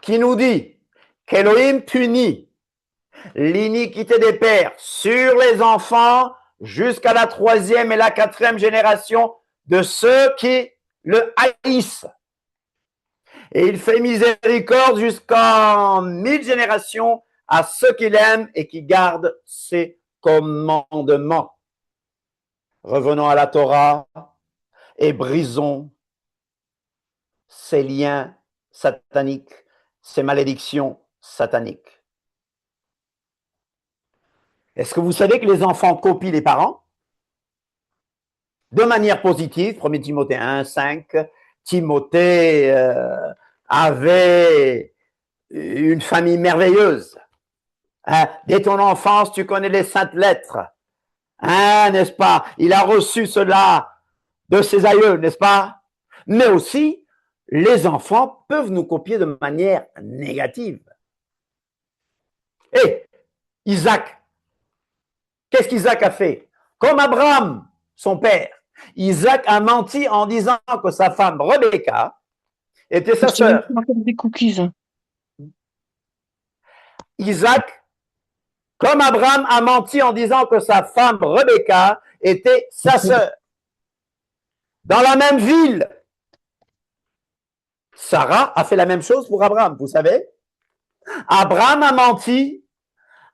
qui nous dit qu'Élohim punit l'iniquité des pères sur les enfants jusqu'à la 3e et la 4e génération de ceux qui le haïssent. Et il fait miséricorde jusqu'en 1000 générations à ceux qui l'aiment et qui gardent ses commandements. Revenons à la Torah et brisons ces liens sataniques, ces malédictions sataniques. Est-ce que vous savez que les enfants copient les parents? De manière positive, 1 Timothée 1, 5, Timothée avait une famille merveilleuse. Hein? Dès ton enfance, tu connais les saintes lettres. Hein, n'est-ce pas? Il a reçu cela de ses aïeux, n'est-ce pas? Mais aussi, les enfants peuvent nous copier de manière négative. Et Isaac, qu'est-ce qu'Isaac a fait? Comme Abraham, son père, Isaac a menti en disant que sa femme Rebecca était sa sœur. Des cookies. Isaac, comme Abraham, a menti en disant que sa femme Rebecca était sa sœur. Dans la même ville, Sarah a fait la même chose pour Abraham, vous savez. Abraham a menti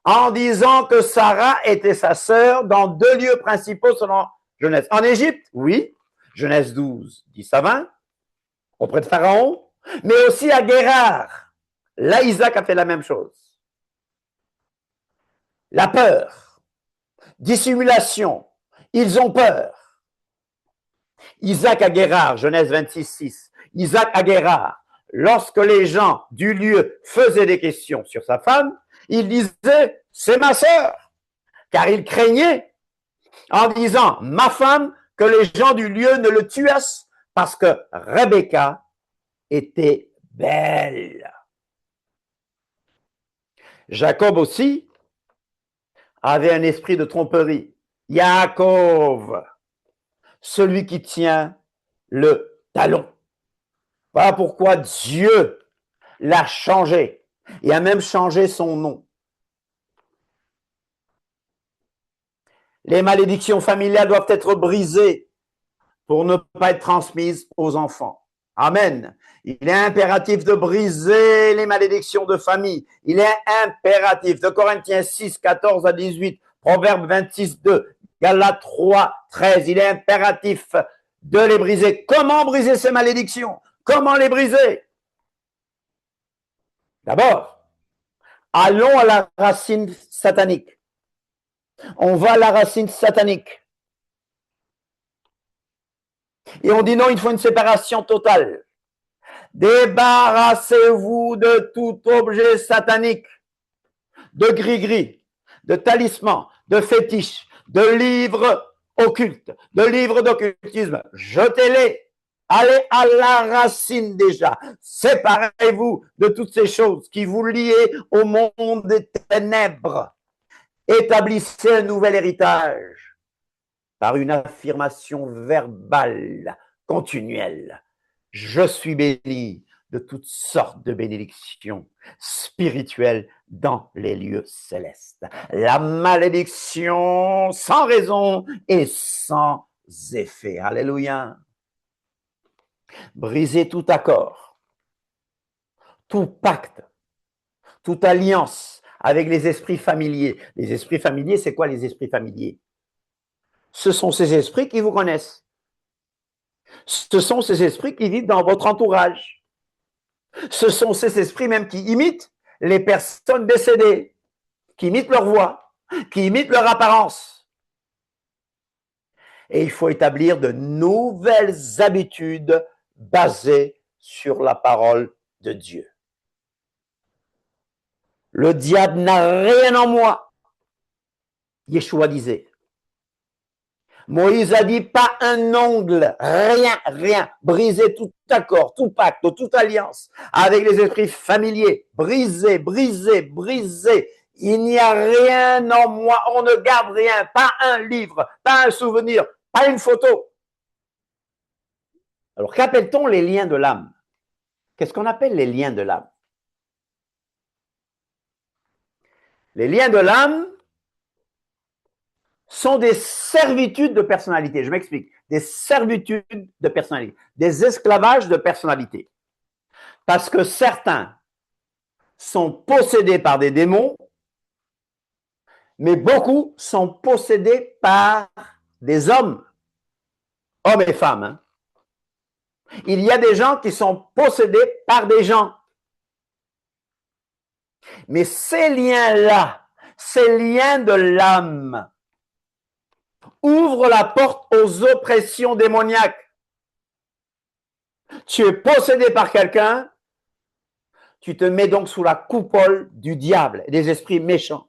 en disant que Sarah était sa sœur dans 2 lieux principaux selon Genèse. En Égypte, oui, Genèse 12, 10 à 20, auprès de Pharaon, mais aussi à Guérar. Là, Isaac a fait la même chose. La peur, dissimulation, ils ont peur. Isaac à Guérar, Genèse 26, 6. Isaac à Guérar, lorsque les gens du lieu faisaient des questions sur sa femme, il disait « c'est ma sœur », car il craignait en disant « ma femme » que les gens du lieu ne le tuassent parce que Rebecca était belle. Jacob aussi avait un esprit de tromperie. Yaakov, celui qui tient le talon. Voilà pourquoi Dieu l'a changé. Il a même changé son nom. Les malédictions familiales doivent être brisées pour ne pas être transmises aux enfants. Amen. Il est impératif de briser les malédictions de famille. Il est impératif. De Corinthiens 6, 14 à 18, Proverbes 26, 2, Galates 3, 13. Il est impératif de les briser. Comment briser ces malédictions? Comment les briser? D'abord, allons à la racine satanique. On va à la racine satanique. Et on dit non, il faut une séparation totale. Débarrassez-vous de tout objet satanique, de gris-gris, de talismans, de fétiches, de livres occultes, de livres d'occultisme. Jetez-les. Allez à la racine déjà. Séparez-vous de toutes ces choses qui vous lient au monde des ténèbres. Établissez un nouvel héritage par une affirmation verbale continuelle. Je suis béni de toutes sortes de bénédictions spirituelles dans les lieux célestes. La malédiction sans raison et sans effet. Alléluia. Brisez tout accord, tout pacte, toute alliance avec les esprits familiers. Les esprits familiers, c'est quoi les esprits familiers? Ce sont ces esprits qui vous connaissent. Ce sont ces esprits qui vivent dans votre entourage. Ce sont ces esprits même qui imitent les personnes décédées, qui imitent leur voix, qui imitent leur apparence. Et il faut établir de nouvelles habitudes basées sur la parole de Dieu. Le diable n'a rien en moi. Yeshua disait. Moïse a dit pas un ongle, rien, rien. Brisez tout accord, tout pacte, toute alliance avec les esprits familiers. Brisez, brisez, brisez. Il n'y a rien en moi, on ne garde rien, pas un livre, pas un souvenir, pas une photo. Alors qu'appelle-t-on les liens de l'âme? Qu'est-ce qu'on appelle les liens de l'âme? Les liens de l'âme sont des servitudes de personnalité. Je m'explique. Des servitudes de personnalité. Des esclavages de personnalité. Parce que certains sont possédés par des démons, mais beaucoup sont possédés par des hommes et femmes. Hein. Il y a des gens qui sont possédés par des gens. Mais ces liens-là, ces liens de l'âme, ouvrent la porte aux oppressions démoniaques. Tu es possédé par quelqu'un, tu te mets donc sous la coupole du diable et des esprits méchants.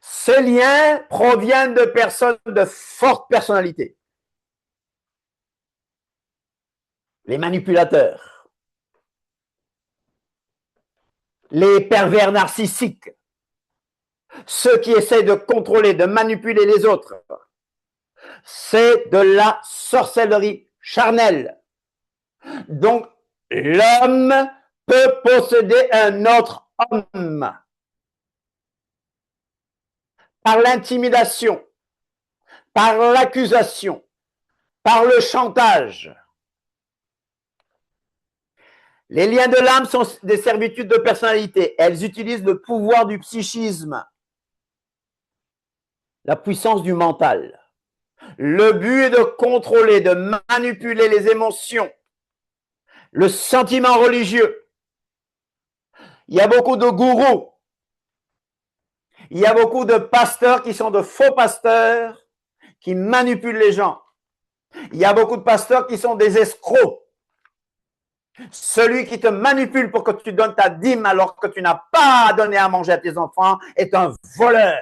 Ces liens proviennent de personnes de forte personnalité. Les manipulateurs, les pervers narcissiques, ceux qui essaient de contrôler, de manipuler les autres. C'est de la sorcellerie charnelle. Donc, l'homme peut posséder un autre homme par l'intimidation, par l'accusation, par le chantage. Les liens de l'âme sont des servitudes de personnalité. Elles utilisent le pouvoir du psychisme, la puissance du mental. Le but est de contrôler, de manipuler les émotions, le sentiment religieux. Il y a beaucoup de gourous. Il y a beaucoup de pasteurs qui sont de faux pasteurs, qui manipulent les gens. Il y a beaucoup de pasteurs qui sont des escrocs. Celui qui te manipule pour que tu donnes ta dîme alors que tu n'as pas donné à manger à tes enfants est un voleur,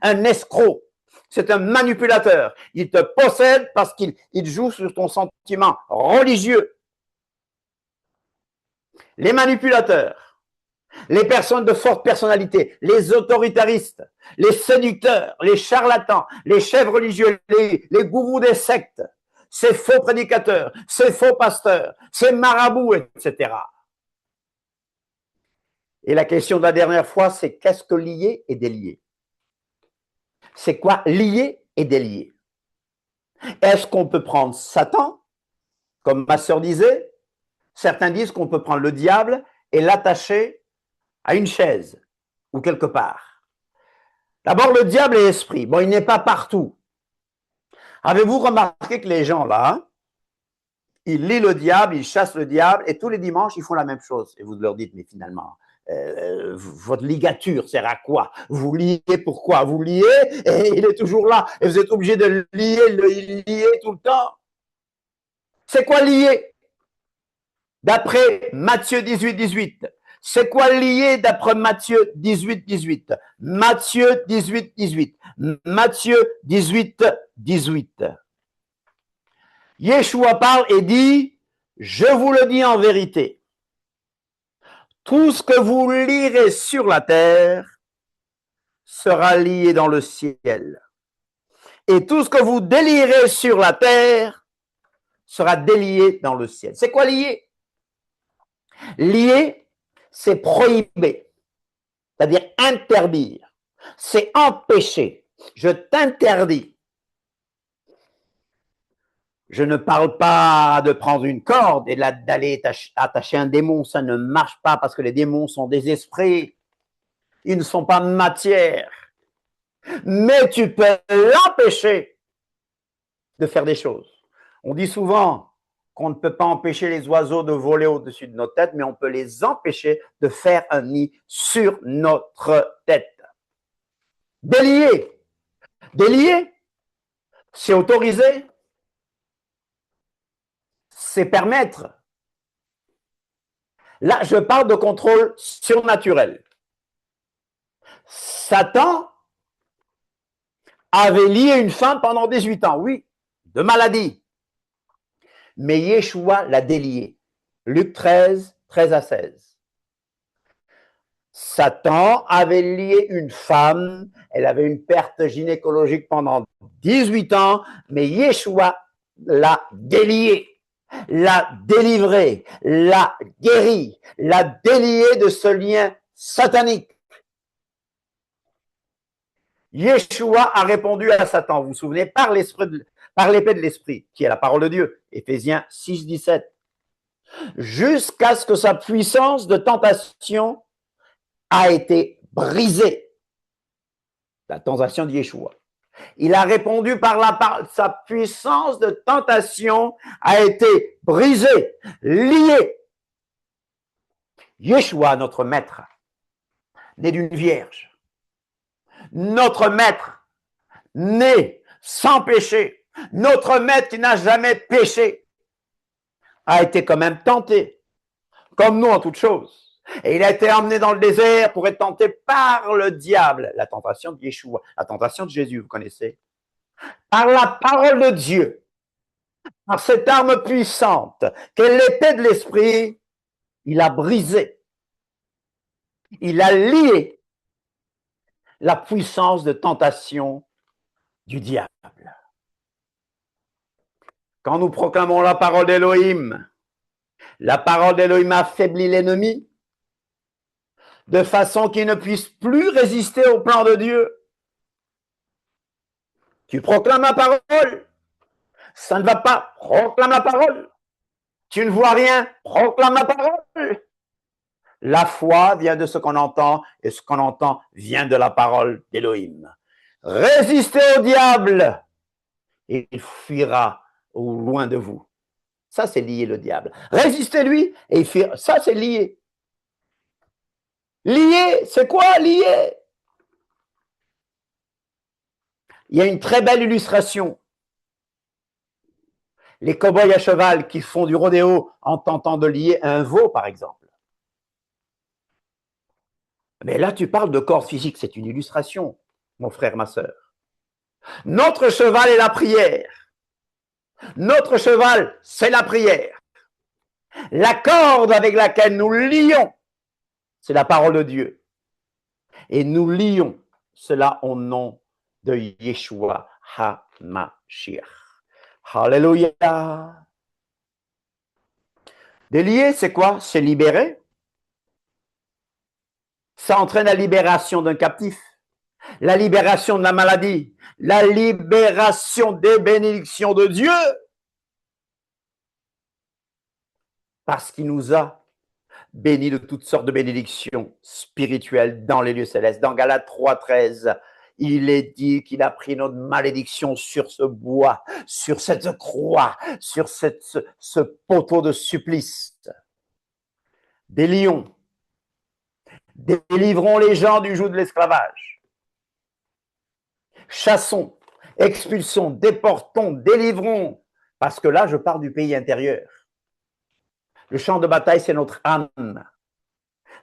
un escroc. C'est un manipulateur. Il te possède parce qu'il joue sur ton sentiment religieux. Les manipulateurs, les personnes de forte personnalité, les autoritaristes, les séducteurs, les charlatans, les chefs religieux, les gourous des sectes, ces faux prédicateurs, ces faux pasteurs, ces marabouts, etc. Et la question de la dernière fois, c'est qu'est-ce que lier et délier? C'est quoi lier et délier? Est-ce qu'on peut prendre Satan Comme ma sœur disait, certains disent qu'on peut prendre le diable et l'attacher à une chaise ou quelque part. D'abord, le diable est esprit. Bon, il n'est pas partout. Avez-vous remarqué que les gens là, ils lient le diable, ils chassent le diable et tous les dimanches, ils font la même chose. Et vous leur dites, mais finalement, votre ligature sert à quoi? Vous liez pourquoi? Vous liez et il est toujours là. Et vous êtes obligé de le lier tout le temps. C'est quoi lier? D'après Matthieu 18, 18. C'est quoi lier d'après Matthieu 18, 18? Matthieu 18, 18. Matthieu 18, 18. Yeshua parle et dit, je vous le dis en vérité, tout ce que vous lirez sur la terre sera lié dans le ciel. Et tout ce que vous délierez sur la terre sera délié dans le ciel. C'est quoi lier? Lier, c'est prohiber, c'est-à-dire interdire. C'est empêcher. Je t'interdis. Je ne parle pas de prendre une corde et d'aller attacher un démon. Ça ne marche pas parce que les démons sont des esprits. Ils ne sont pas matière. Mais tu peux l'empêcher de faire des choses. On dit souvent qu'on ne peut pas empêcher les oiseaux de voler au-dessus de nos têtes, mais on peut les empêcher de faire un nid sur notre tête. Délier. Délier, c'est autoriser. C'est permettre. Là, je parle de contrôle surnaturel. Satan avait lié une femme pendant 18 ans, oui, de maladie. Mais Yeshua l'a délié. Luc 13, 13 à 16. Satan avait lié une femme, elle avait une perte gynécologique pendant 18 ans, mais Yeshua l'a délié, l'a délivré, l'a guéri, l'a délié de ce lien satanique. Yeshua a répondu à Satan, vous vous souvenez, par l'épée de l'esprit, qui est la parole de Dieu, Éphésiens 6, 17, jusqu'à ce que sa puissance de tentation a été brisée. La tentation de Yeshua. Il a répondu par sa puissance de tentation a été brisée, liée. Yeshua, notre maître, né d'une vierge. Notre maître, né sans péché. Notre maître qui n'a jamais péché a été quand même tenté, comme nous en toutes choses. Et il a été emmené dans le désert pour être tenté par le diable. La tentation de Yeshua, la tentation de Jésus, vous connaissez. Par la parole de Dieu, par cette arme puissante, qu'est l'épée de l'esprit, il a brisé, il a lié la puissance de tentation du diable. Quand nous proclamons la parole d'Élohim, la parole d'Élohim affaiblit l'ennemi de façon qu'il ne puisse plus résister au plan de Dieu. Tu proclames la parole, ça ne va pas, proclame la parole. Tu ne vois rien, proclame la parole. La foi vient de ce qu'on entend et ce qu'on entend vient de la parole d'Élohim. Résistez au diable et il fuira au loin de vous. Ça, c'est lié le diable. Résistez-lui et il fuira. Ça, c'est lié. Lié, c'est quoi lié? Il y a une très belle illustration. Les cow-boys à cheval qui font du rodéo en tentant de lier un veau, par exemple. Mais là, tu parles de corps physique, c'est une illustration, mon frère, ma sœur. Notre cheval est la prière. Notre cheval, c'est la prière. La corde avec laquelle nous lions, c'est la parole de Dieu. Et nous lions cela au nom de Yeshua HaMashiach. Alléluia. Délier, c'est quoi? C'est libérer. Ça entraîne la libération d'un captif, la libération de la maladie, la libération des bénédictions de Dieu. parce qu'il nous a bénis de toutes sortes de bénédictions spirituelles dans les lieux célestes. Dans Galates 3,13, il est dit qu'il a pris notre malédiction sur ce bois, sur cette croix, sur ce poteau de supplice. Des lions, délivrons les gens du joug de l'esclavage. Chassons, expulsons, déportons, délivrons, parce que là, je pars du pays intérieur. Le champ de bataille, c'est notre âme.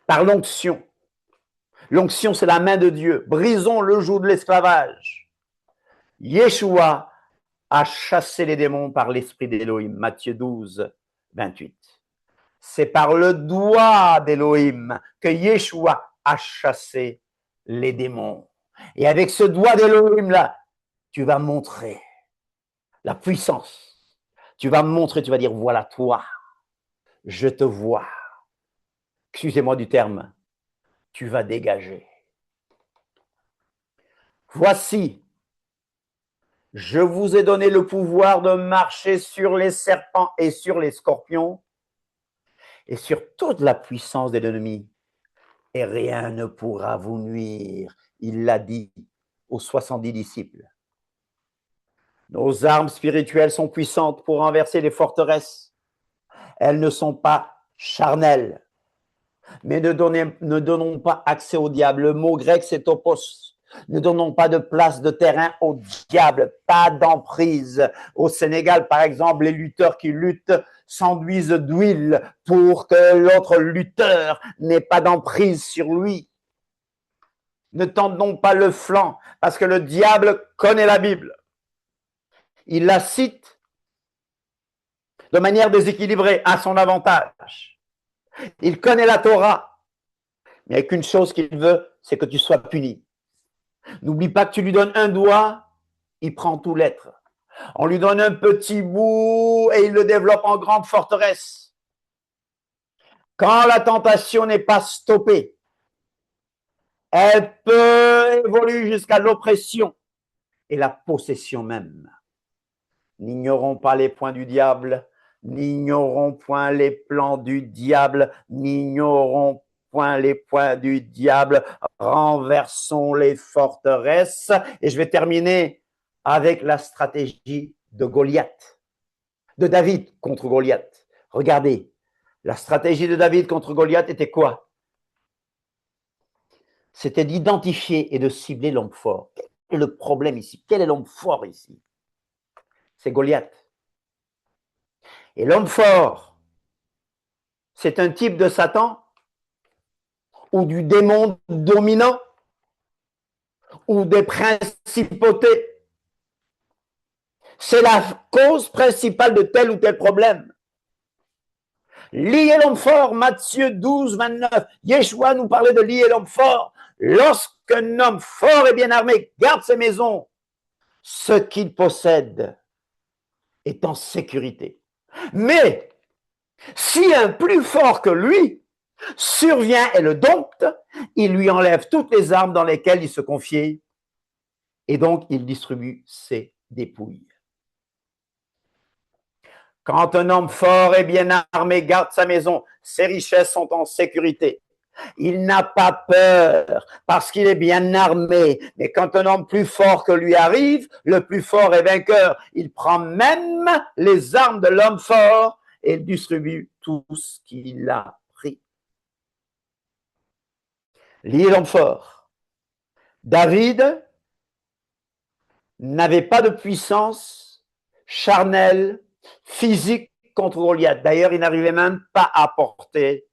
Par l'onction. L'onction, c'est la main de Dieu. Brisons le joug de l'esclavage. Yeshua a chassé les démons par l'esprit d'Élohim. Matthieu 12, 28. C'est par le doigt d'Élohim que Yeshua a chassé les démons. Et avec ce doigt d'Élohim-là, tu vas montrer la puissance. Tu vas me montrer, tu vas dire, voilà toi, je te vois. Excusez-moi du terme, tu vas dégager. Voici, je vous ai donné le pouvoir de marcher sur les serpents et sur les scorpions et sur toute la puissance de l'ennemi. Et rien ne pourra vous nuire. Il l'a dit aux 70 disciples. Nos armes spirituelles sont puissantes pour renverser les forteresses. Elles ne sont pas charnelles. Mais ne donnons pas accès au diable. Le mot grec, c'est topos. Ne donnons pas de place de terrain au diable, pas d'emprise. Au Sénégal, par exemple, les lutteurs qui luttent s'enduisent d'huile pour que l'autre lutteur n'ait pas d'emprise sur lui. Ne tendons pas le flanc, parce que le diable connaît la Bible. Il la cite de manière déséquilibrée à son avantage. Il connaît la Torah, mais il n'y a qu'une chose qu'il veut, c'est que tu sois puni. N'oublie pas que tu lui donnes un doigt, il prend tout l'être. On lui donne un petit bout et il le développe en grande forteresse. Quand la tentation n'est pas stoppée, elle peut évoluer jusqu'à l'oppression et la possession même. N'ignorons pas les points du diable, n'ignorons point les plans du diable, n'ignorons point les points du diable, renversons les forteresses. Et je vais terminer avec la stratégie de Goliath, de David contre Goliath. Regardez, la stratégie de David contre Goliath était quoi? C'était d'identifier et de cibler l'homme fort. Quel est le problème ici? Quel est l'homme fort ici? C'est Goliath. Et l'homme fort, c'est un type de Satan ou du démon dominant ou des principautés. C'est la cause principale de tel ou tel problème. Lier l'homme fort, Matthieu 12, 29. Yeshua nous parlait de lier l'homme fort. Lorsqu'un homme fort et bien armé garde ses maisons, ce qu'il possède est en sécurité. Mais si un plus fort que lui survient et le dompte, il lui enlève toutes les armes dans lesquelles il se confiait et donc il distribue ses dépouilles. Quand un homme fort et bien armé garde sa maison, ses richesses sont en sécurité. Il n'a pas peur parce qu'il est bien armé. Mais quand un homme plus fort que lui arrive, le plus fort est vainqueur. Il prend même les armes de l'homme fort et il distribue tout ce qu'il a pris. Lié l'homme fort. David n'avait pas de puissance charnelle, physique contre Goliath. D'ailleurs, il n'arrivait même pas à porter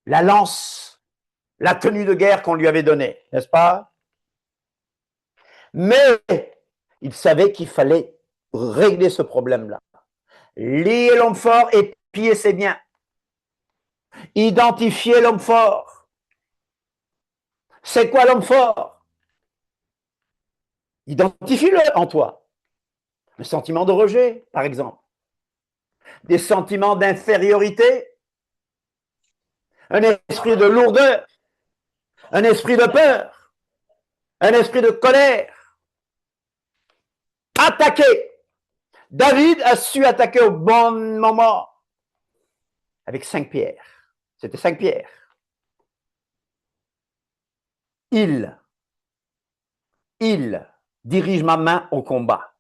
la lance, la tenue de guerre qu'on lui avait donnée, n'est-ce pas? Mais il savait qu'il fallait régler ce problème-là. Lier l'homme fort et piller ses biens. Identifier l'homme fort. C'est quoi l'homme fort? Identifie-le en toi. Le sentiment de rejet, par exemple. Des sentiments d'infériorité. Un esprit de lourdeur. Un esprit de peur. Un esprit de colère. Attaquer. David a su attaquer au bon moment avec 5 pierres. C'était 5 pierres. Il dirige ma main au combat.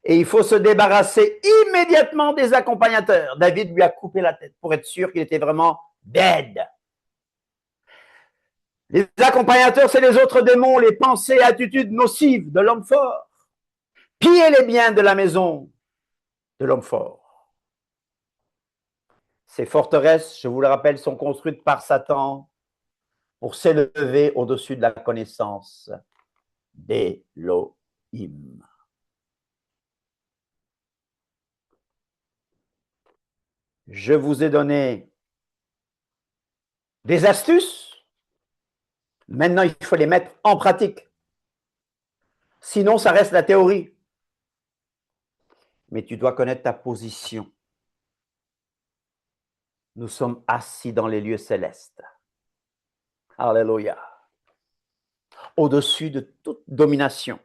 Et il faut se débarrasser immédiatement des accompagnateurs. David lui a coupé la tête pour être sûr qu'il était vraiment dead. Les accompagnateurs, c'est les autres démons, les pensées et attitudes nocives de l'homme fort. Piller les biens de la maison de l'homme fort. Ces forteresses, je vous le rappelle, sont construites par Satan pour s'élever au-dessus de la connaissance d'Élohim. Je vous ai donné des astuces. Maintenant, il faut les mettre en pratique. Sinon, ça reste la théorie. Mais tu dois connaître ta position. Nous sommes assis dans les lieux célestes. Alléluia. Au-dessus de toute domination.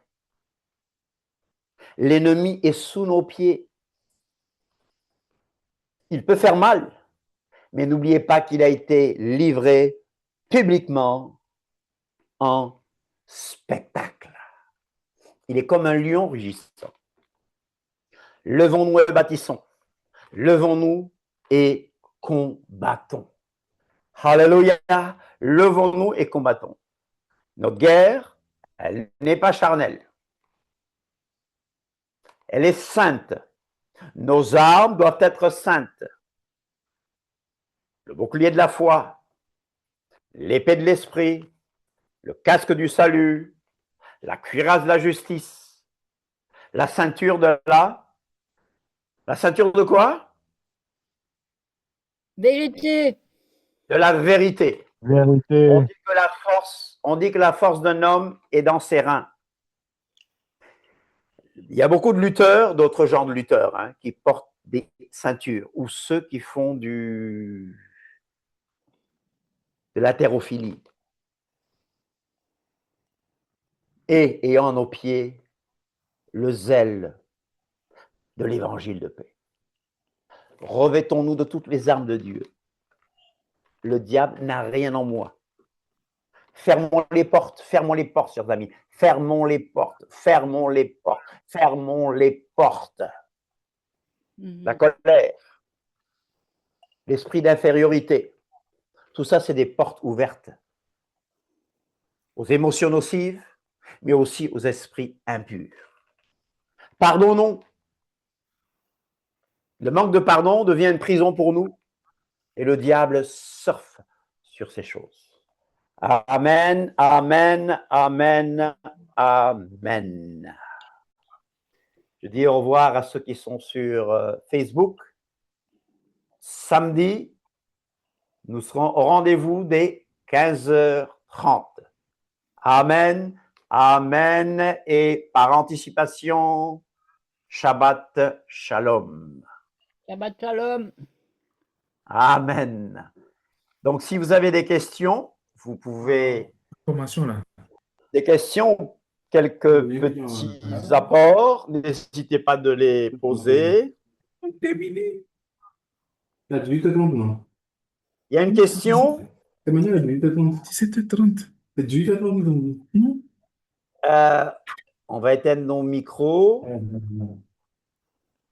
L'ennemi est sous nos pieds. Il peut faire mal, mais n'oubliez pas qu'il a été livré publiquement en spectacle. Il est comme un lion rugissant. Levons-nous et bâtissons. Levons-nous et combattons. Alléluia. Levons-nous et combattons. Notre guerre, elle n'est pas charnelle. Elle est sainte. Nos armes doivent être saintes. Le bouclier de la foi, l'épée de l'esprit, le casque du salut, la cuirasse de la justice, la ceinture de la ceinture de quoi? Vérité. De la vérité. Vérité. On dit que la force d'un homme est dans ses reins. Il y a beaucoup de lutteurs, d'autres genres de lutteurs, hein, qui portent des ceintures, ou ceux qui font de l'haltérophilie. Et ayant à nos pieds le zèle de l'évangile de paix. Revêtons-nous de toutes les armes de Dieu. Le diable n'a rien en moi. Fermons les portes, chers amis. Fermons les portes. La colère, l'esprit d'infériorité, tout ça, c'est des portes ouvertes aux émotions nocives, mais aussi aux esprits impurs. Pardonnons. Le manque de pardon devient une prison pour nous et le diable surfe sur ces choses. Amen, amen, amen, amen. Je dis au revoir à ceux qui sont sur Facebook. Samedi, nous serons au rendez-vous dès 15h30. Amen, amen, et par anticipation, Shabbat Shalom. Shabbat Shalom. Amen. Donc, si vous avez des questions, vous pouvez… Formation là. Des questions, quelques petits apports, n'hésitez pas de les poser. Terminé. La 18h30, non? Il y a une question. C'est maintenant la 18h30. 17h30. La 18h30, non? On va éteindre nos micros.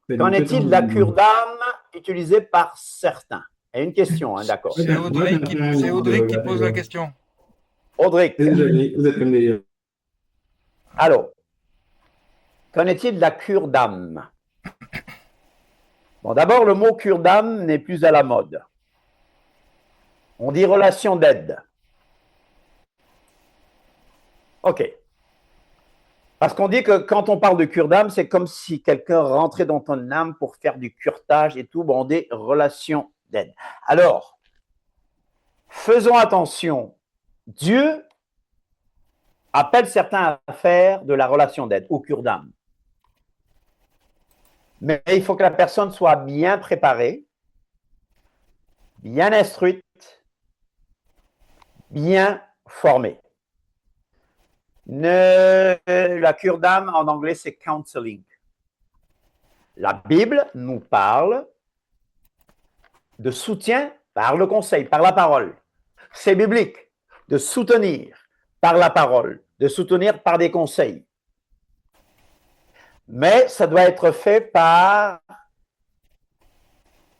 C'est Qu'en est-il de la cure d'âme utilisée par certains? Il y a une question, hein, d'accord. C'est Audric qui pose la question. Audric. Vous êtes comme des… Alors, qu'en est-il de la cure d'âme? Bon, d'abord, le mot cure d'âme n'est plus à la mode. On dit relation d'aide. OK. Parce qu'on dit que quand on parle de cure d'âme, c'est comme si quelqu'un rentrait dans ton âme pour faire du curetage et tout. Bon, on dit relation d'aide. Alors, faisons attention. Dieu appelle certains à faire de la relation d'aide ou cure d'âme. Mais il faut que la personne soit bien préparée, bien instruite, bien formée. La cure d'âme, en anglais, c'est counseling. La Bible nous parle de soutien par le conseil, par la parole. C'est biblique de soutenir par la parole, de soutenir par des conseils. Mais ça doit être fait par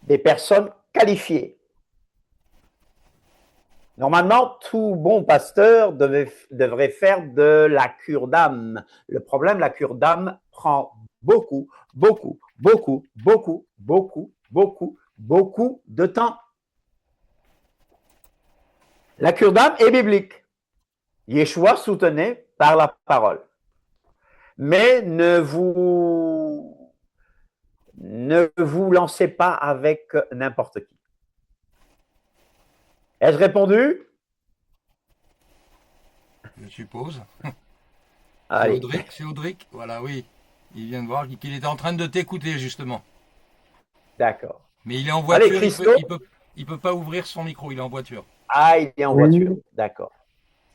des personnes qualifiées. Normalement, tout bon pasteur devrait faire de la cure d'âme. Le problème, la cure d'âme prend beaucoup de temps. La cure d'âme est biblique. Yeshua soutenait par la parole. Mais ne vous lancez pas avec n'importe qui. Ai-je répondu? Je suppose. Allez. C'est Audric, voilà, oui. Il vient de voir qu'il était en train de t'écouter, justement. D'accord. Mais il est en voiture, Allez, Christo. il peut pas ouvrir son micro, il est en voiture. Ah, il est en Oui. voiture. D'accord.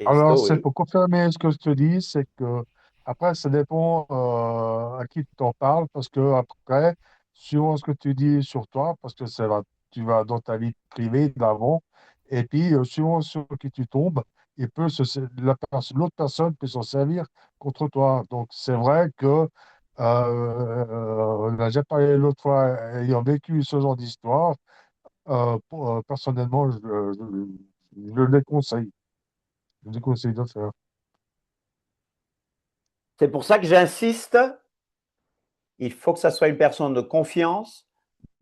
Alors, Christo, c'est oui. pour confirmer ce que je te dis, c'est que après, ça dépend à qui tu en parles, parce que après, suivant ce que tu dis sur toi, parce que tu vas dans ta vie privée d'avant, et puis suivant sur qui tu tombes, l'autre personne peut s'en servir contre toi. Donc, c'est vrai que on a déjà parlé l'autre fois, ayant vécu ce genre d'histoire, personnellement, je le déconseille. Je le déconseille de faire. C'est pour ça que j'insiste. Il faut que ça soit une personne de confiance,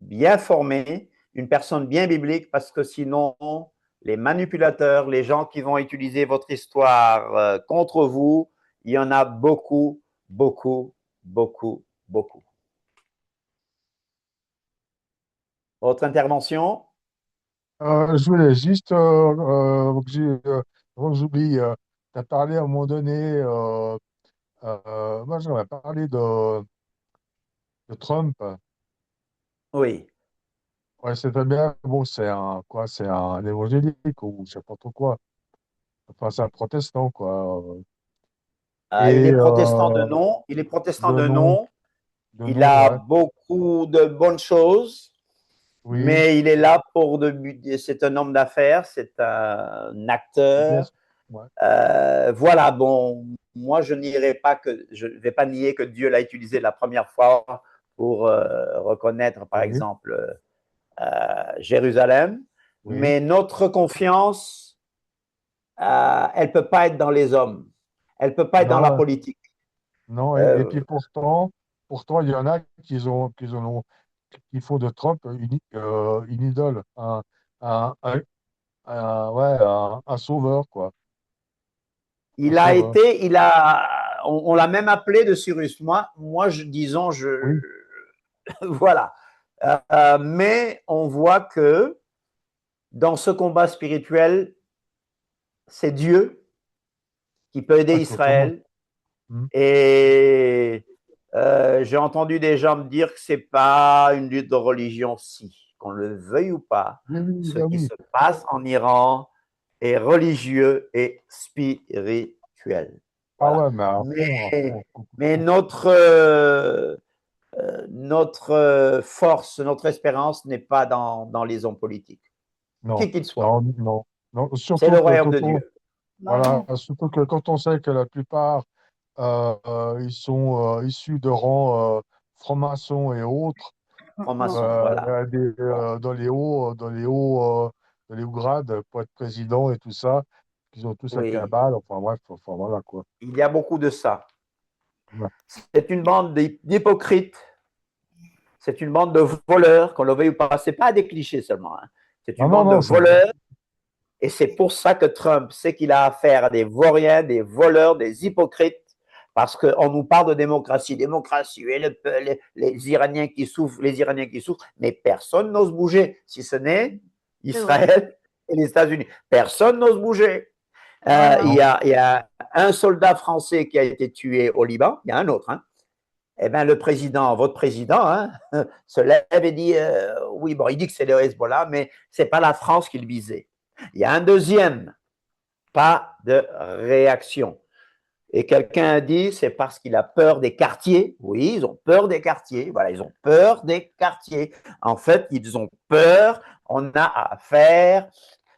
bien formée, une personne bien biblique, parce que sinon, les manipulateurs, les gens qui vont utiliser votre histoire contre vous, il y en a beaucoup. Autre intervention? Je voulais juste, avant que j'oublie, tu as parlé à un moment donné, moi j'aurais parlé de Trump. Oui. Ouais, c'est très bien. Bon, c'est un évangélique ou je sais pas trop quoi. Enfin, c'est un protestant, quoi. Il Et est protestant de nom. Il est protestant de de nom, nom. de Il nom, a ouais. beaucoup de bonnes choses, Oui, mais il est là pour c'est un homme d'affaires, c'est un bien acteur. sûr. Ouais. Voilà, bon, moi je ne vais pas nier que Dieu l'a utilisé la première fois pour reconnaître, par Oui, exemple, Jérusalem, oui. mais notre confiance, elle ne peut pas être dans les hommes, elle ne peut pas être dans la Non, politique. non. Et Euh, puis pourtant, il y en a qui font de Trump une idole, un, un- ouais, un sauveur, quoi. Un il a sauveur. été, on l'a même appelé de Cyrus. Moi, disons, Oui, voilà. Mais on voit que dans ce combat spirituel, c'est Dieu qui peut aider ouais, totalement. Israël. Hmm. Et j'ai entendu des gens me dire que ce n'est pas une lutte de religion, si, qu'on le veuille ou pas. Oui, oui, Ce ah qui oui. se passe en Iran est religieux et spirituel. Ah Voilà. ouais, mais à fond, Mais notre force, notre espérance n'est pas dans les hommes politiques, non, qui qu'ils soient. non, non, non. C'est le royaume de Dieu. Voilà, surtout que quand on sait que la plupart, ils sont issus de rangs francs-maçons et autres, Franc-maçon, voilà. dans les hauts grades pour être président et tout ça, qu'ils ont tous la Oui, cabale, enfin bref, enfin voilà quoi. il y a beaucoup de ça. Ouais. C'est une bande d'hypocrites, c'est une bande de voleurs, qu'on le veuille ou pas. Ce n'est pas des clichés seulement, hein. C'est Non, une non, bande de non, c'est voleurs. Et c'est pour ça que Trump sait qu'il a affaire à des vauriens, des voleurs, des hypocrites, parce qu'on nous parle de démocratie, démocratie, et les Iraniens qui souffrent, mais personne n'ose bouger, si ce n'est Israël et les États-Unis. Personne n'ose bouger. Il non. y a un soldat français qui a été tué au Liban, il y a un autre, hein. Eh bien, le président, votre président, hein, se lève et dit oui, bon, il dit que c'est le Hezbollah, mais ce n'est pas la France qu'il visait. Il y a un deuxième, pas de réaction. Et quelqu'un a dit, c'est parce qu'il a peur des quartiers. Oui, ils ont peur des quartiers. Voilà, ils ont peur des quartiers. En fait, ils ont peur. On a affaire.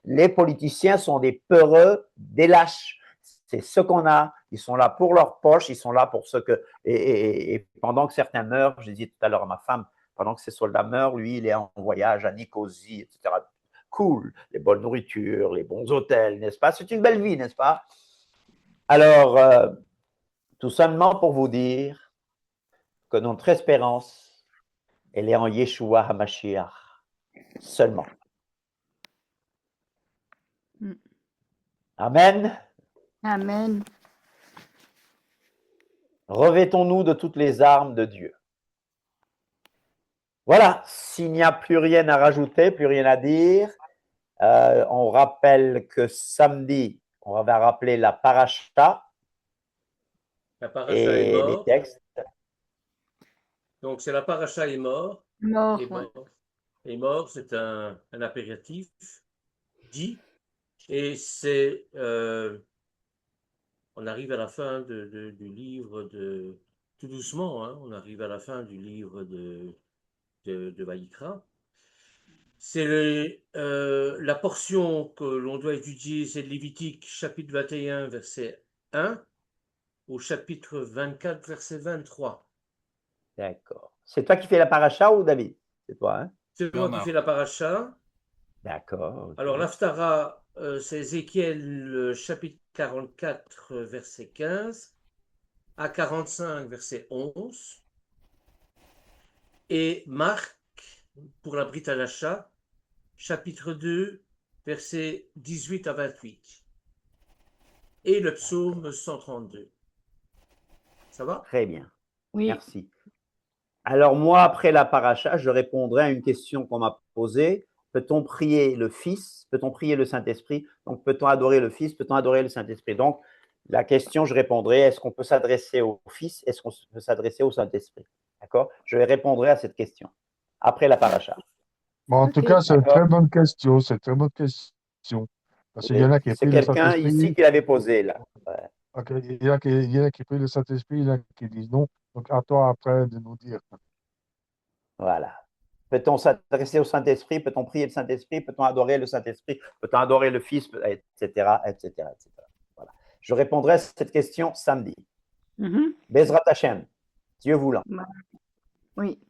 Les politiciens sont des peureux, des lâches. C'est ce qu'on a. Ils sont là pour leur poche. Ils sont là pour ce que. Et pendant que certains meurent, je disais tout à l'heure à ma femme, pendant que ces soldats meurent, lui, il est en voyage à Nicosie, etc. Cool, les bonnes nourritures, les bons hôtels, n'est-ce pas? C'est une belle vie, n'est-ce pas? Alors, tout simplement pour vous dire que notre espérance, elle est en Yeshua HaMashiach seulement. Amen. Amen. Revêtons-nous de toutes les armes de Dieu. Voilà, s'il n'y a plus rien à rajouter, plus rien à dire, on rappelle que samedi, on va rappeler la paracha La paracha est et les mort. textes. Donc, c'est la paracha est mort. Mort. Est Ouais. mort. Est mort, c'est un impératif dit. Et c'est. On arrive à la fin du livre de. Tout doucement, hein, on arrive à la fin du livre de Vaïkra. C'est la portion que l'on doit étudier, c'est de Lévitique, chapitre 21, verset 1, au chapitre 24, verset 23. D'accord. C'est toi qui fais la paracha ou David? C'est toi, hein? C'est moi qui Bernard. fais la paracha. D'accord. Ok. Alors, l'Aftara, c'est Ézéchiel, chapitre 44, verset 15, à 45, verset 11. Et Marc, pour la Brit Hadacha, chapitre 2, verset 18 à 28. Et le psaume 132. Ça va? Très bien. Oui. Merci. Alors moi, après la paracha, je répondrai à une question qu'on m'a posée. Peut-on prier le Fils? Peut-on prier le Saint-Esprit? Donc, peut-on adorer le Fils? Peut-on adorer le Saint-Esprit? Donc, la question, je répondrai, est-ce qu'on peut s'adresser au Fils? Est-ce qu'on peut s'adresser au Saint-Esprit? D'accord? Je répondrai à cette question après la paracha. Bon, en tout Ok. cas, c'est une D'accord. très bonne question. C'est une très bonne question. Parce qu'il y en a qui C'est prient le quelqu'un ici Saint-Esprit. qui l'avait posé là. Ouais. Ok, il y en a qui prient le Saint-Esprit, il y en a qui disent non. Donc, à toi après de nous dire. Voilà. Peut-on s'adresser au Saint-Esprit? Peut-on prier le Saint-Esprit? Peut-on adorer le Saint-Esprit? Peut-on adorer le Fils? Etc., etc., etc. Voilà. Je répondrai à cette question samedi. Mhm. Bezrat Hashem, Dieu voulant. Oui.